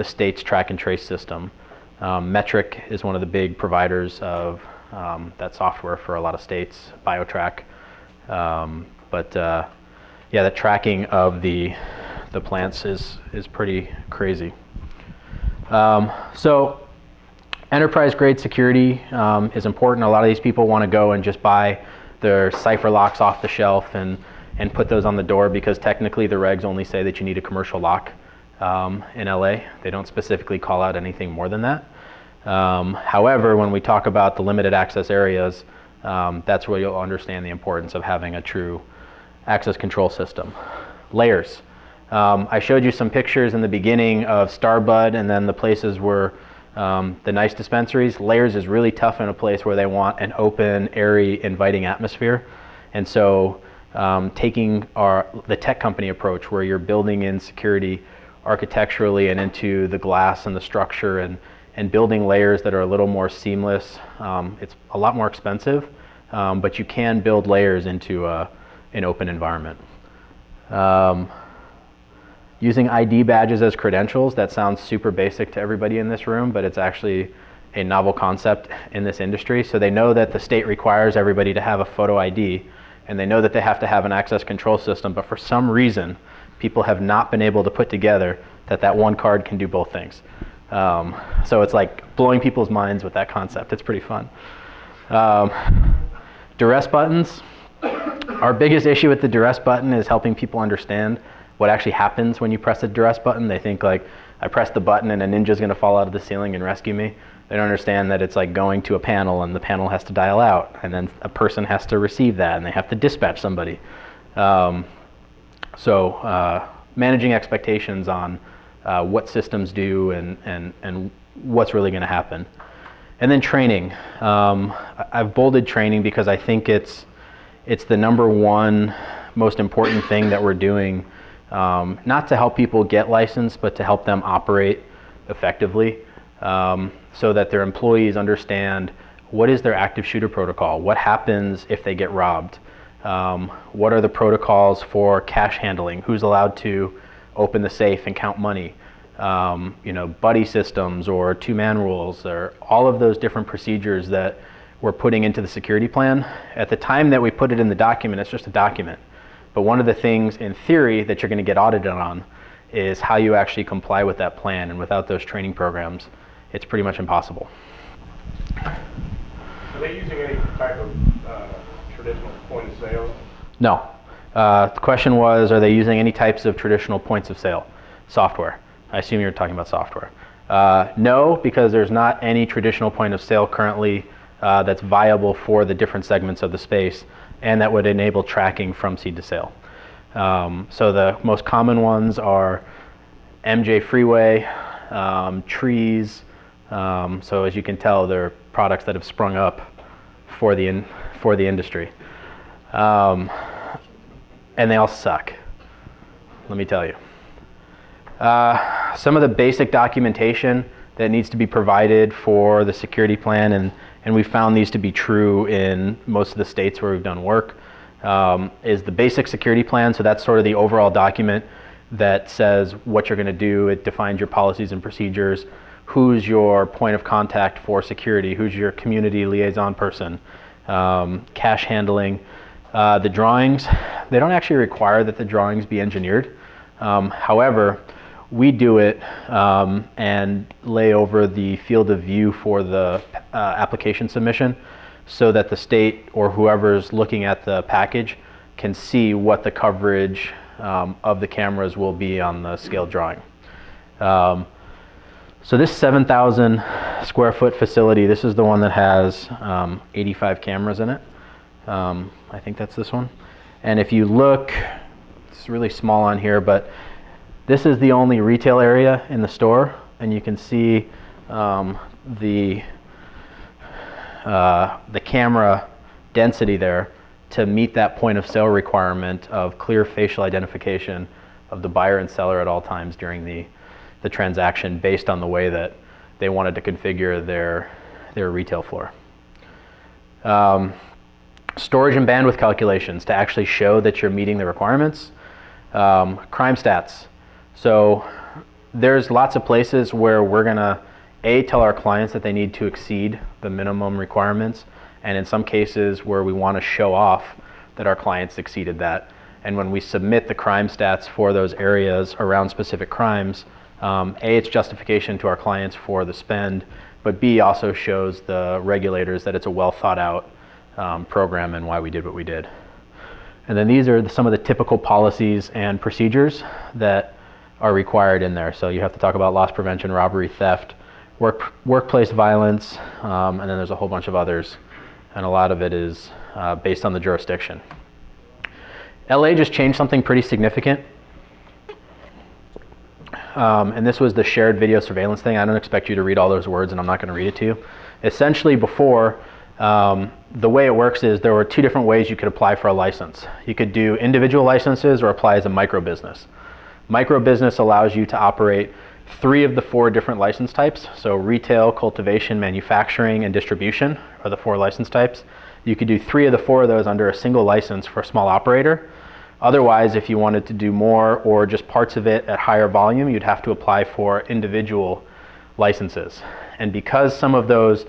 Speaker 1: state's track and trace system. Metric is one of the big providers of that software for a lot of states, BioTrack. Yeah, the tracking of the plants is pretty crazy. So enterprise grade security is important. A lot of these people want to go and just buy their cipher locks off the shelf and put those on the door, because technically the regs only say that you need a commercial lock in LA. They don't specifically call out anything more than that. However, when we talk about the limited access areas, that's where you'll understand the importance of having a true access control system. Layers. I showed you some pictures in the beginning of Starbud and then the places where the nice dispensaries. Layers is really tough in a place where they want an open, airy, inviting atmosphere. And so taking the tech company approach, where you're building in security architecturally and into the glass and the structure, and building layers that are a little more seamless. It's a lot more expensive, but you can build layers into an open environment. Using ID badges as credentials, that sounds super basic to everybody in this room, but it's actually a novel concept in this industry. So they know that the state requires everybody to have a photo ID, and they know that they have to have an access control system, but for some reason, people have not been able to put together that one card can do both things. So it's like blowing people's minds with that concept. It's pretty fun. Duress buttons. Our biggest issue with the duress button is helping people understand what actually happens when you press a duress button. They think like, I press the button and a ninja's gonna fall out of the ceiling and rescue me. They don't understand that it's like going to a panel and the panel has to dial out, and then a person has to receive that and they have to dispatch somebody. Managing expectations on what systems do and what's really gonna happen. And then training. I've bolded training because I think it's the number one most important thing that we're doing, not to help people get licensed, but to help them operate effectively, so that their employees understand what is their active shooter protocol, what happens if they get robbed, what are the protocols for cash handling, who's allowed to open the safe and count money, you know, buddy systems or two-man rules, or all of those different procedures that we're putting into the security plan. At the time that we put it in the document, it's just a document. But one of the things in theory that you're going to get audited on is how you actually comply with that plan, and without those training programs, it's pretty much impossible.
Speaker 6: Are they using any type of traditional point of sale?
Speaker 1: No. The question was, are they using any types of traditional points of sale software? I assume you're talking about software. No, because there's not any traditional point of sale currently that's viable for the different segments of the space, and that would enable tracking from seed to sale. So the most common ones are MJ Freeway, trees. So as you can tell, they're products that have sprung up for the industry. And they all suck, let me tell you. Some of the basic documentation that needs to be provided for the security plan, and we found these to be true in most of the states where we've done work, is the basic security plan. So that's sort of the overall document that says what you're going to do. It defines your policies and procedures, who's your point of contact for security, who's your community liaison person, cash handling. The drawings, they don't actually require that the drawings be engineered. However, we do it and lay over the field of view for the application submission, so that the state or whoever's looking at the package can see what the coverage of the cameras will be on the scale drawing. So this 7,000 square foot facility, this is the one that has 85 cameras in it. I think that's this one. And if you look, it's really small on here, but this is the only retail area in the store, and you can see the camera density there to meet that point of sale requirement of clear facial identification of the buyer and seller at all times during the transaction, based on the way that they wanted to configure their retail floor. Storage and bandwidth calculations to actually show that you're meeting the requirements. Crime stats. So there's lots of places where we're gonna tell our clients that they need to exceed the minimum requirements, and in some cases where we want to show off that our clients exceeded that. And when we submit the crime stats for those areas around specific crimes, it's justification to our clients for the spend, but B, also shows the regulators that it's a well thought out program and why we did what we did. And then these are some of the typical policies and procedures that are required in there. So you have to talk about loss prevention, robbery, theft, workplace violence, and then there's a whole bunch of others, and a lot of it is based on the jurisdiction. LA just changed something pretty significant, and this was the shared video surveillance thing. I don't expect you to read all those words, and I'm not going to read it to you. Essentially, before, the way it works is there were two different ways you could apply for a license. You could do individual licenses or apply as a micro business. Micro business allows you to operate 3 of the 4 different license types. So retail, cultivation, manufacturing, and distribution are the 4 license types. You could do 3 of the 4 of those under a single license for a small operator. Otherwise, if you wanted to do more or just parts of it at higher volume, you'd have to apply for individual licenses. And because some of those,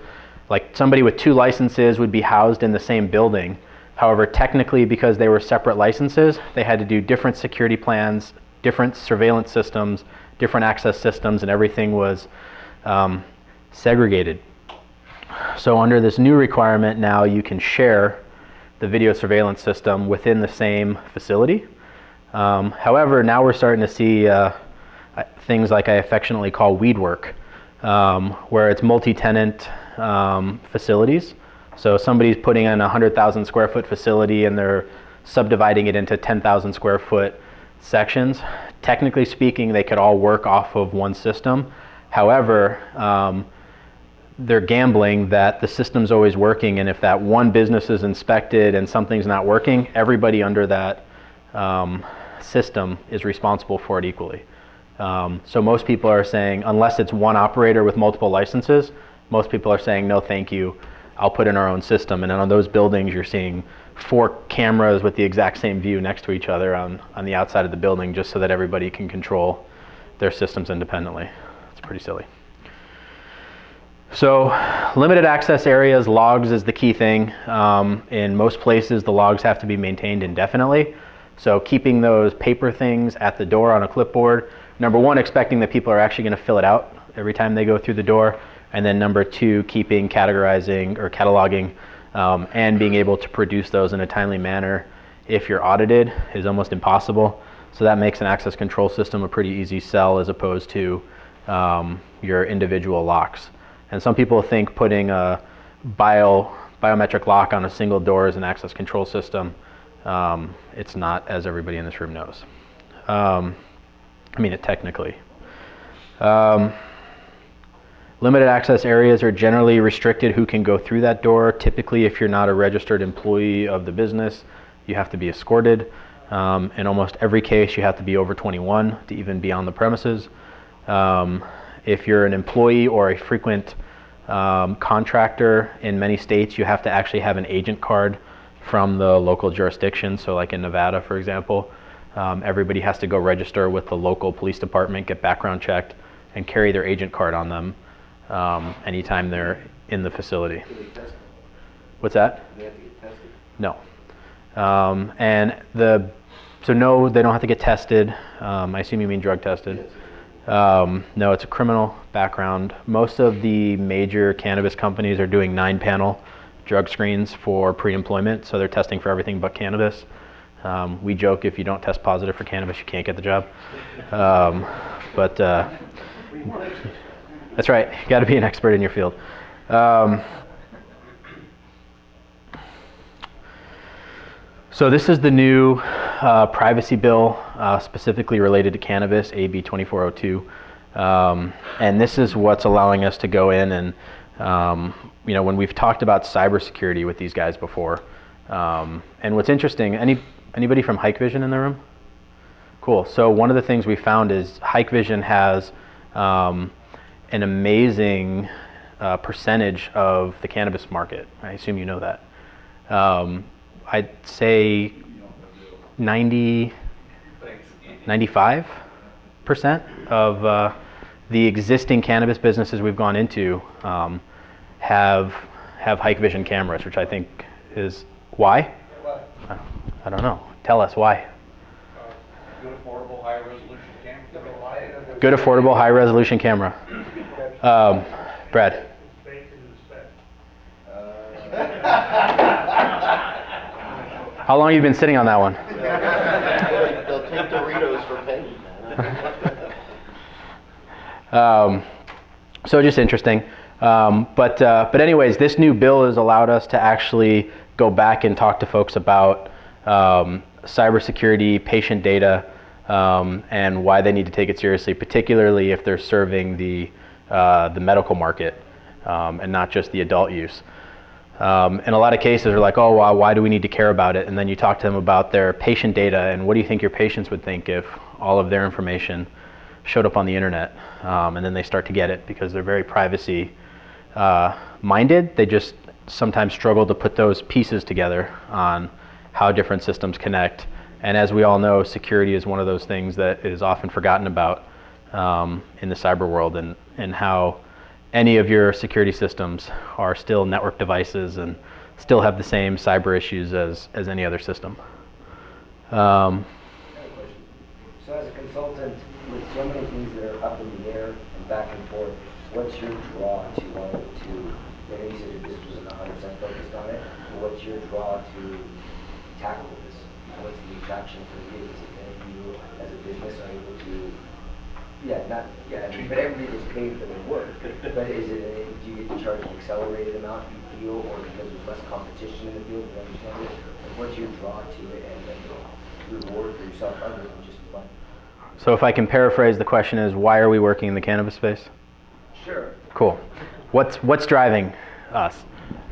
Speaker 1: like somebody with 2 licenses would be housed in the same building. However, technically, because they were separate licenses, they had to do different security plans, different surveillance systems, different access systems, and everything was segregated. So under this new requirement, now you can share the video surveillance system within the same facility. However, now we're starting to see things like I affectionately call weed work, where it's multi-tenant facilities. So somebody's putting in a 100,000 square foot facility and they're subdividing it into 10,000 square foot sections. Technically speaking, they could all work off of one system. However, they're gambling that the system's always working, and if that one business is inspected and something's not working, everybody under that system is responsible for it equally. So most people are saying, unless it's one operator with multiple licenses, most people are saying, no, thank you. I'll put in our own system. And then on those buildings, you're seeing 4 cameras with the exact same view next to each other on the outside of the building, just so that everybody can control their systems independently. It's pretty silly. So limited access areas, logs is the key thing. In most places, the logs have to be maintained indefinitely. So keeping those paper things at the door on a clipboard, number 1, expecting that people are actually going to fill it out every time they go through the door. And then number 2, keeping categorizing or cataloging and being able to produce those in a timely manner if you're audited is almost impossible. So that makes an access control system a pretty easy sell as opposed to your individual locks. And some people think putting a biometric lock on a single door is an access control system. It's not, as everybody in this room knows. I mean it technically. Limited access areas are generally restricted who can go through that door. Typically, if you're not a registered employee of the business, you have to be escorted. In almost every case, you have to be over 21 to even be on the premises. If you're an employee or a frequent contractor in many states, you have to actually have an agent card from the local jurisdiction. So like in Nevada, for example, everybody has to go register with the local police department, get background checked, and carry their agent card on them anytime they're in the facility. What's that?
Speaker 11: They have to get tested?
Speaker 1: No. So no, they don't have to get tested. I assume you mean drug tested. No, it's a criminal background. Most of the major cannabis companies are doing 9-panel drug screens for pre-employment, so they're testing for everything but cannabis. We joke if you don't test positive for cannabis, you can't get the job. That's right, you got to be an expert in your field. So this is the new privacy bill specifically related to cannabis, AB 2402. And this is what's allowing us to go in and, when we've talked about cybersecurity with these guys before, and what's interesting, anybody from Hike Vision in the room? Cool. So one of the things we found is Hike Vision has an amazing percentage of the cannabis market. I assume you know that. I'd say 95% of the existing cannabis businesses we've gone into have Hike Vision cameras, which I think is why? I don't know. Tell us why.
Speaker 13: Good, affordable, high resolution camera.
Speaker 1: Good, affordable, high resolution camera. Brad. How long have you been sitting on that one?
Speaker 11: They'll take Doritos for pennies.
Speaker 1: So just interesting. But anyways, this new bill has allowed us to actually go back and talk to folks about cybersecurity, patient data, and why they need to take it seriously, particularly if they're serving the medical market and not just the adult use. In a lot of cases, they're like, oh, well, why do we need to care about it? And then you talk to them about their patient data, and what do you think your patients would think if all of their information showed up on the internet? And then they start to get it because they're very privacy minded. They just sometimes struggle to put those pieces together on how different systems connect. And as we all know, security is one of those things that is often forgotten about in the cyber world, and how any of your security systems are still network devices and still have the same cyber issues as any other system.
Speaker 15: So as a consultant, with so many things that are up in the air and back and forth, what's your draw to want to, I know you said your business wasn't 100% focused on it, but what's your draw to tackle this? What's the attraction for you? Is it that you, as a business, are able to, but everybody gets paid for their work, but is it, do you get to charge an accelerated amount you feel, or because there's less competition in the field, do you understand it? Like, what's your draw to it and reward for yourself other than just fun?
Speaker 1: So if I can paraphrase, the question is, why are we working in the cannabis space?
Speaker 15: Sure.
Speaker 1: Cool. What's driving us?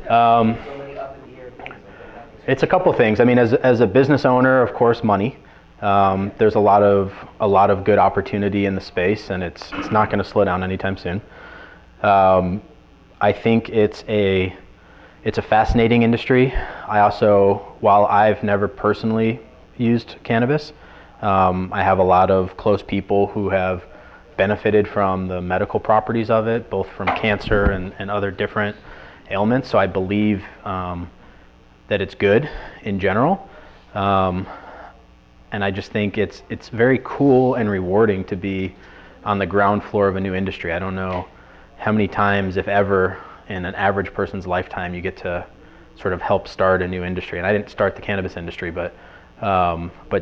Speaker 15: So many up in the air things like that.
Speaker 1: It's a couple things. I mean, as a business owner, of course, money. There's a lot of good opportunity in the space, and it's not going to slow down anytime soon. I think it's a fascinating industry. I also, while I've never personally used cannabis, I have a lot of close people who have benefited from the medical properties of it, both from cancer and other different ailments. So I believe that it's good in general. And I just think it's very cool and rewarding to be on the ground floor of a new industry. I don't know how many times, if ever, in an average person's lifetime you get to sort of help start a new industry. And I didn't start the cannabis industry, but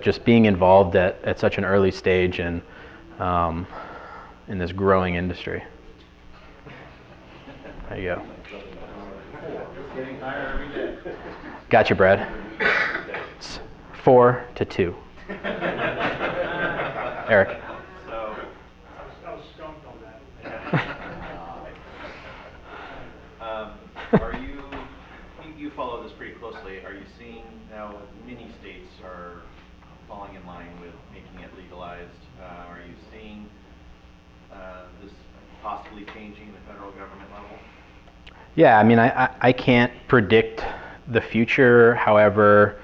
Speaker 1: just being involved at such an early stage and in this growing industry. There you go. Got you, Brad. It's 4-2. Eric.
Speaker 3: So, I was stumped on that.
Speaker 12: Are you follow this pretty closely, are you seeing now many states are falling in line with making it legalized? Are you seeing this possibly changing the federal government level?
Speaker 1: Yeah, I mean, I can't predict the future. However,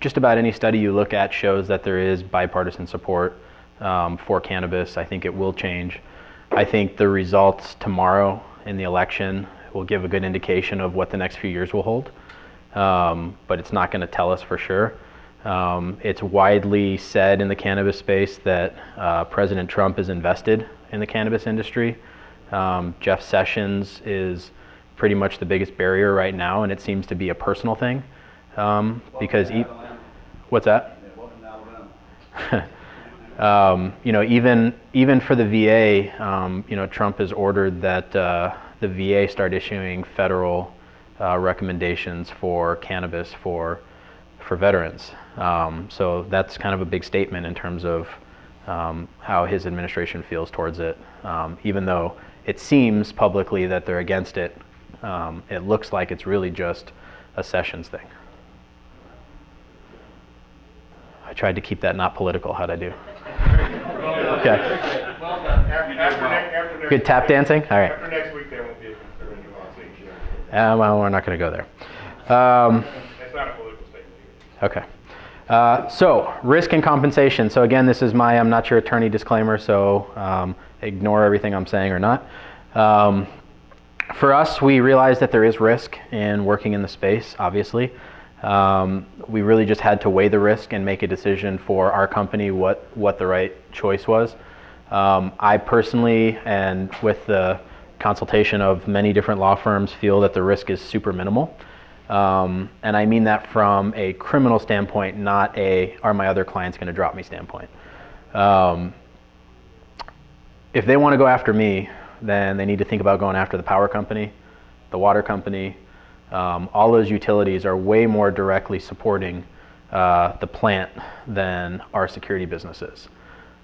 Speaker 1: just about any study you look at shows that there is bipartisan support for cannabis. I think it will change. I think the results tomorrow in the election will give a good indication of what the next few years will hold, but it's not going to tell us for sure. It's widely said in the cannabis space that President Trump is invested in the cannabis industry. Jeff Sessions is pretty much the biggest barrier right now, and it seems to be a personal thing. Because what's that? Even for the VA, Trump has ordered that the VA start issuing federal recommendations for cannabis for veterans. So that's kind of a big statement in terms of how his administration feels towards it. Even though it seems publicly that they're against it, it looks like it's really just a Sessions thing. I tried to keep that not political. How'd I do? Okay. Good tap dancing? All right.
Speaker 6: After next week, there won't be a concern in
Speaker 1: well, we're not going to go there.
Speaker 6: That's not a political statement either.
Speaker 1: Okay. So, risk and compensation. So again, this is my I'm not your attorney disclaimer, so ignore everything I'm saying or not. For us, we realize that there is risk in working in the space, obviously. We really just had to weigh the risk and make a decision for our company what the right choice was. I personally, and with the consultation of many different law firms, feel that the risk is super minimal. And I mean that from a criminal standpoint, not are my other clients going to drop me standpoint. If they want to go after me, then they need to think about going after the power company, the water company. All those utilities are way more directly supporting the plant than our security businesses.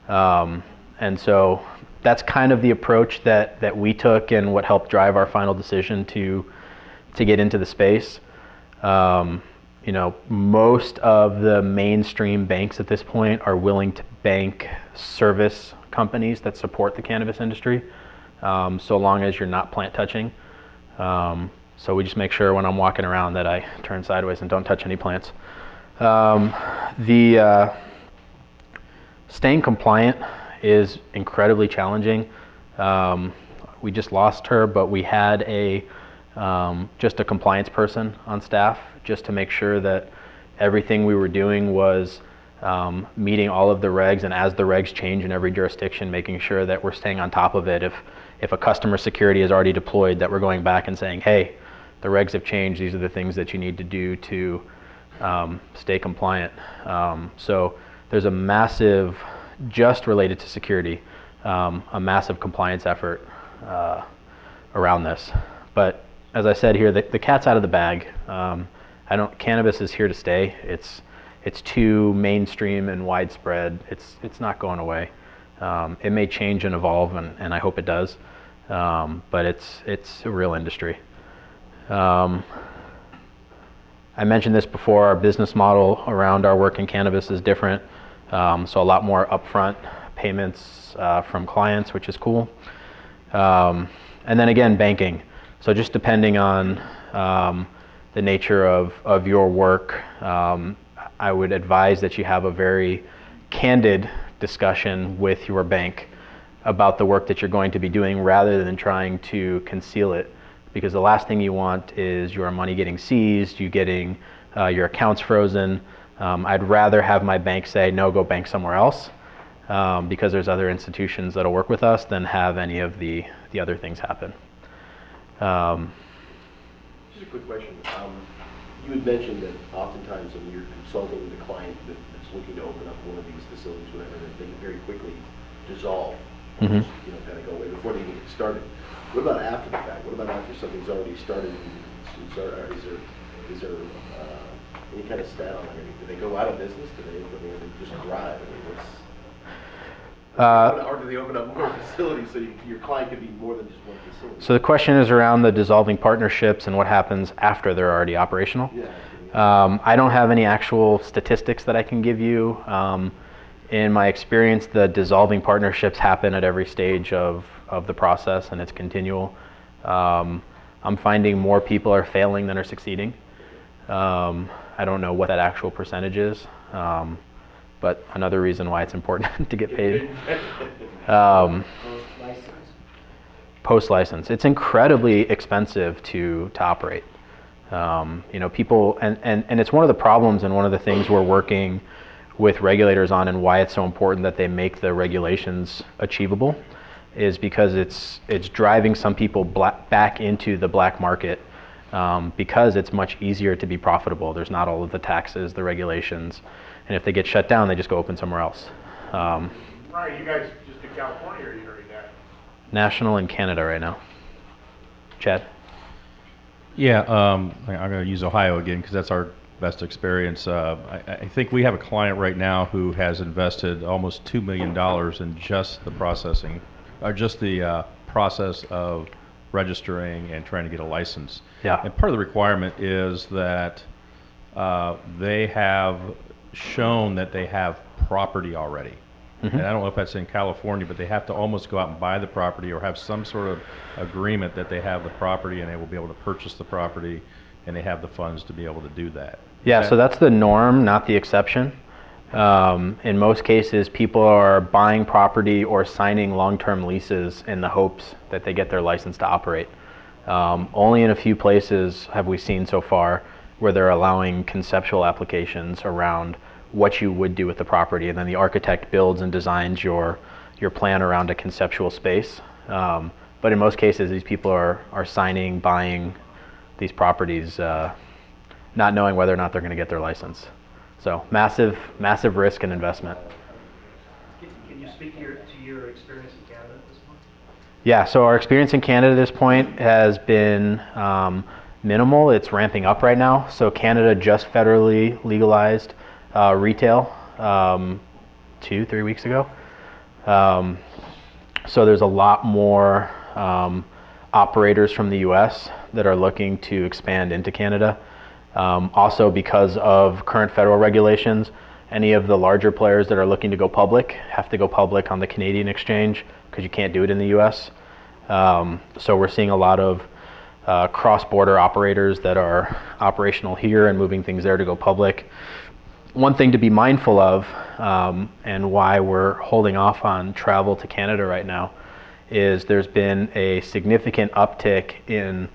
Speaker 1: And so that's kind of the approach that we took and what helped drive our final decision to get into the space. Most of the mainstream banks at this point are willing to bank service companies that support the cannabis industry, so long as you're not plant touching. So we just make sure when I'm walking around that I turn sideways and don't touch any plants. Staying compliant is incredibly challenging. We just lost her, but we had just a compliance person on staff just to make sure that everything we were doing was meeting all of the regs, and as the regs change in every jurisdiction, making sure that we're staying on top of it. If a customer security is already deployed, that we're going back and saying, hey, the regs have changed, these are the things that you need to do to stay compliant. So there's a massive, just related to security, a massive compliance effort around this. But as I said here, the cat's out of the bag. Cannabis is here to stay. It's too mainstream and widespread. It's not going away. It may change and evolve, and I hope it does. But it's a real industry. I mentioned this before, our business model around our work in cannabis is different. So a lot more upfront payments from clients, which is cool. And then again, banking. So just depending on the nature of your work, I would advise that you have a very candid discussion with your bank about the work that you're going to be doing rather than trying to conceal it. Because the last thing you want is your money getting seized, you getting your accounts frozen. I'd rather have my bank say, no, go bank somewhere else, because there's other institutions that'll work with us than have any of the other things happen.
Speaker 11: Just a quick question. You had mentioned that oftentimes when you're consulting with a client that's looking to open up one of these facilities, whatever, that they can very quickly dissolve,
Speaker 1: Mm-hmm.
Speaker 11: you know, kind of go away before they even get started. What about after the fact? What about after something's already started? Is there any kind of stat on it? Do they go out of business? Do they just thrive? I mean, or do they open up more facilities so your client could be more than just one facility?
Speaker 1: So the question is around the dissolving partnerships and what happens after they're already operational.
Speaker 11: Yeah.
Speaker 1: I don't have any actual statistics that I can give you. In my experience, the dissolving partnerships happen at every stage of the process, and it's continual. I'm finding more people are failing than are succeeding. I don't know what that actual percentage is, but another reason why it's important to get paid. Post-license. It's incredibly expensive to operate. You know, people, and it's one of the problems and one of the things we're working with regulators on, and why it's so important that they make the regulations achievable, is because it's driving some people back into the black market, because it's much easier to be profitable. There's not all of the taxes, the regulations, and if they get shut down, they just go open somewhere else.
Speaker 6: Ryan, you guys just in California, or are you already there?
Speaker 1: National in Canada right now. Chad?
Speaker 9: Yeah, I'm going to use Ohio again because that's our best experience. I think we have a client right now who has invested almost $2 million in just the processing, or just the process of registering and trying to get a license.
Speaker 1: Yeah.
Speaker 9: And part of the requirement is that they have shown that they have property already.
Speaker 1: Mm-hmm.
Speaker 9: And I don't know if that's in California, but they have to almost go out and buy the property or have some sort of agreement that they have the property and they will be able to purchase the property and they have the funds to be able to do that.
Speaker 1: Yeah, so that's the norm, not the exception. In most cases, people are buying property or signing long-term leases in the hopes that they get their license to operate. Only in a few places have we seen so far where they're allowing conceptual applications around what you would do with the property, and then the architect builds and designs your plan around a conceptual space. But in most cases, these people are signing, buying these properties, not knowing whether or not they're going to get their license. So massive risk and investment.
Speaker 2: Can you speak to your experience in Canada at this point?
Speaker 1: Yeah, so our experience in Canada at this point has been minimal. It's ramping up right now. So Canada just federally legalized retail 2-3 weeks ago. So there's a lot more operators from the US that are looking to expand into Canada. Also, because of current federal regulations, any of the larger players that are looking to go public have to go public on the Canadian exchange because you can't do it in the US. So we're seeing a lot of cross-border operators that are operational here and moving things there to go public. One thing to be mindful of, and why we're holding off on travel to Canada right now, is there's been a significant uptick in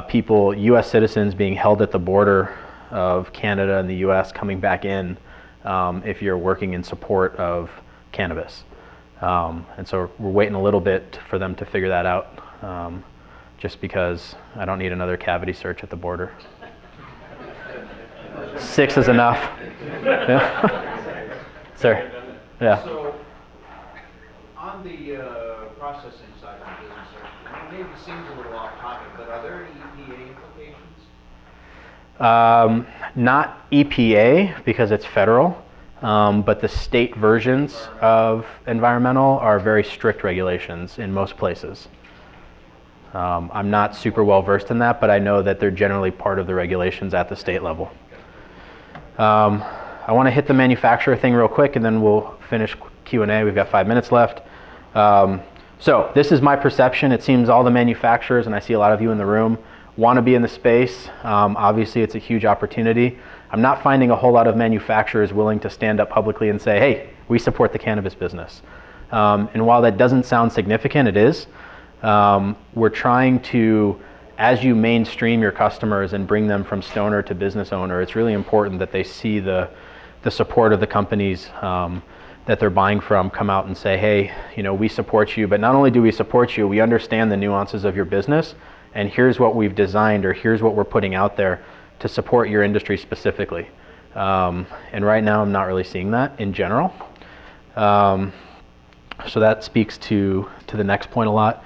Speaker 1: people, U.S. citizens, being held at the border of Canada and the U.S. coming back in if you're working in support of cannabis. And so we're waiting a little bit for them to figure that out, just because I don't need another cavity search at the border. 6 is enough. Yeah. Sir. Yeah.
Speaker 13: So, on the processing side of the business, it maybe seems a little off topic, but are there any EPA implications?
Speaker 1: Not EPA because it's federal, but the state versions of environmental are very strict regulations in most places. I'm not super well versed in that, but I know that they're generally part of the regulations at the state level. I want to hit the manufacturer thing real quick, and then we'll finish Q&A. We've got 5 minutes left. So this is my perception. It seems all the manufacturers, and I see a lot of you in the room, want to be in the space. Obviously, it's a huge opportunity. I'm not finding a whole lot of manufacturers willing to stand up publicly and say, hey, we support the cannabis business. And while that doesn't sound significant, it is. We're trying to, as you mainstream your customers and bring them from stoner to business owner, it's really important that they see the support of the companies that they're buying from come out and say, hey, you know, we support you, but not only do we support you, we understand the nuances of your business, and here's what we've designed, or here's what we're putting out there to support your industry specifically. And right now I'm not really seeing that in general. So that speaks to the next point a lot.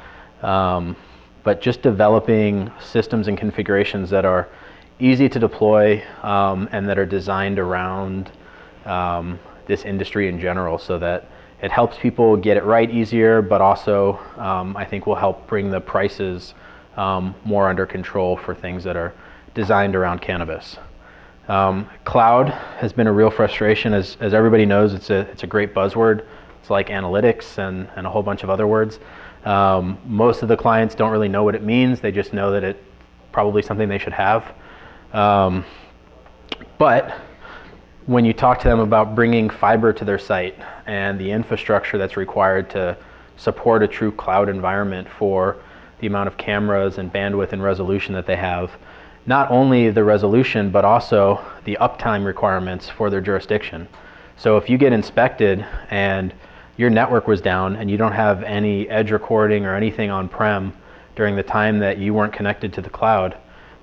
Speaker 1: But just developing systems and configurations that are easy to deploy and that are designed around this industry in general, so that it helps people get it right easier, but also I think will help bring the prices more under control for things that are designed around cannabis. Cloud has been a real frustration. As everybody knows, it's a great buzzword. It's like analytics and a whole bunch of other words. Most of the clients don't really know what it means. They just know that it's probably something they should have. But when you talk to them about bringing fiber to their site and the infrastructure that's required to support a true cloud environment for the amount of cameras and bandwidth and resolution that they have, not only the resolution, but also the uptime requirements for their jurisdiction. So if you get inspected and your network was down and you don't have any edge recording or anything on-prem during the time that you weren't connected to the cloud,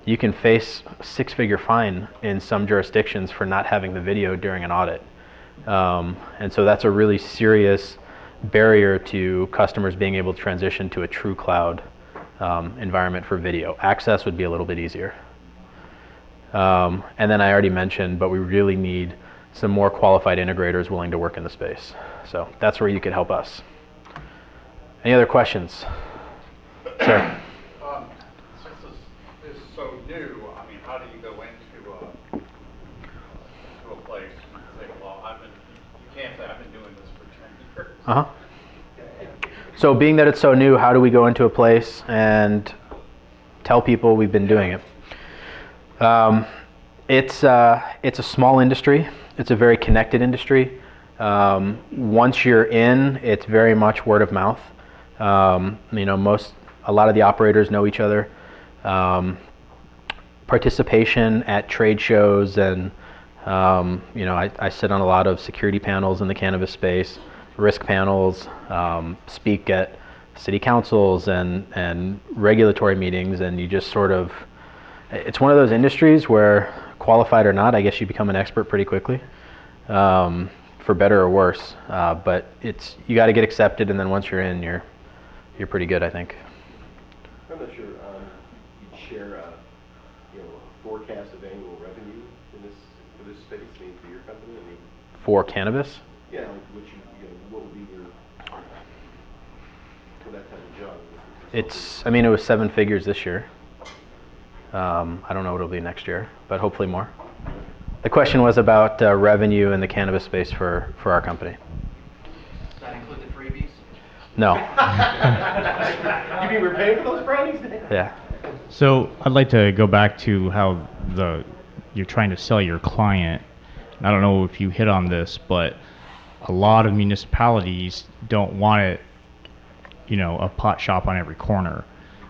Speaker 1: you can face a 6-figure fine in some jurisdictions for not having the video during an audit. And so that's a really serious barrier to customers being able to transition to a true cloud environment for video. Access would be a little bit easier. And then I already mentioned, but we really need some more qualified integrators willing to work in the space. So that's where you could help us. Any other questions? Sir?
Speaker 16: Since this is so new, I mean, how do you go into a place and say, well, you can't say I've been doing this for 10 years.
Speaker 1: Uh-huh. So being that it's so new, how do we go into a place and tell people we've been doing it? It's a small industry. It's a very connected industry. Once you're in, it's very much word of mouth. You know, a lot of the operators know each other. Participation at trade shows, and you know, I sit on a lot of security panels in the cannabis space, risk panels, speak at city councils and regulatory meetings, and you just sort of, it's one of those industries where, qualified or not, I guess you become an expert pretty quickly, for better or worse. But you got to get accepted, and then once you're in, you're pretty good, I think.
Speaker 11: I'm not sure you'd share a forecast of annual revenue for this space, I mean, for your company. I mean,
Speaker 1: for cannabis?
Speaker 11: Yeah, like what would be your for that type of job?
Speaker 1: I mean, it was 7 figures this year. I don't know what it'll be next year, but hopefully more. The question was about revenue in the cannabis space for our company.
Speaker 7: Does that include the freebies?
Speaker 1: No.
Speaker 11: You mean we're paying for those brownies?
Speaker 1: Yeah.
Speaker 4: So I'd like to go back to how you're trying to sell your client. And I don't know if you hit on this, but a lot of municipalities don't want it, you know, a pot shop on every corner.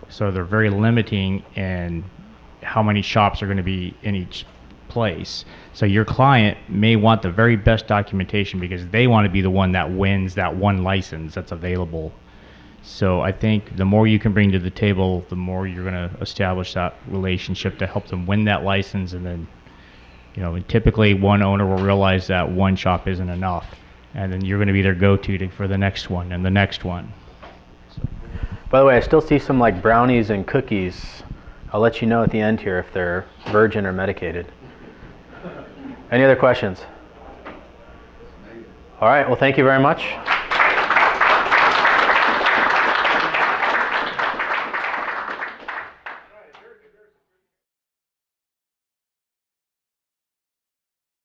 Speaker 4: So they're very limiting in how many shops are going to be in each place. So your client may want the very best documentation because they want to be the one that wins that one license that's available. So I think the more you can bring to the table, the more you're going to establish that relationship to help them win that license. And then, you know, and typically one owner will realize that one shop isn't enough, and then you're going to be their go-to for the next one and the next one.
Speaker 1: By the way, I still see some like brownies and cookies. I'll let you know at the end here if they're virgin or medicated. Any other questions? All right, well, thank you very much.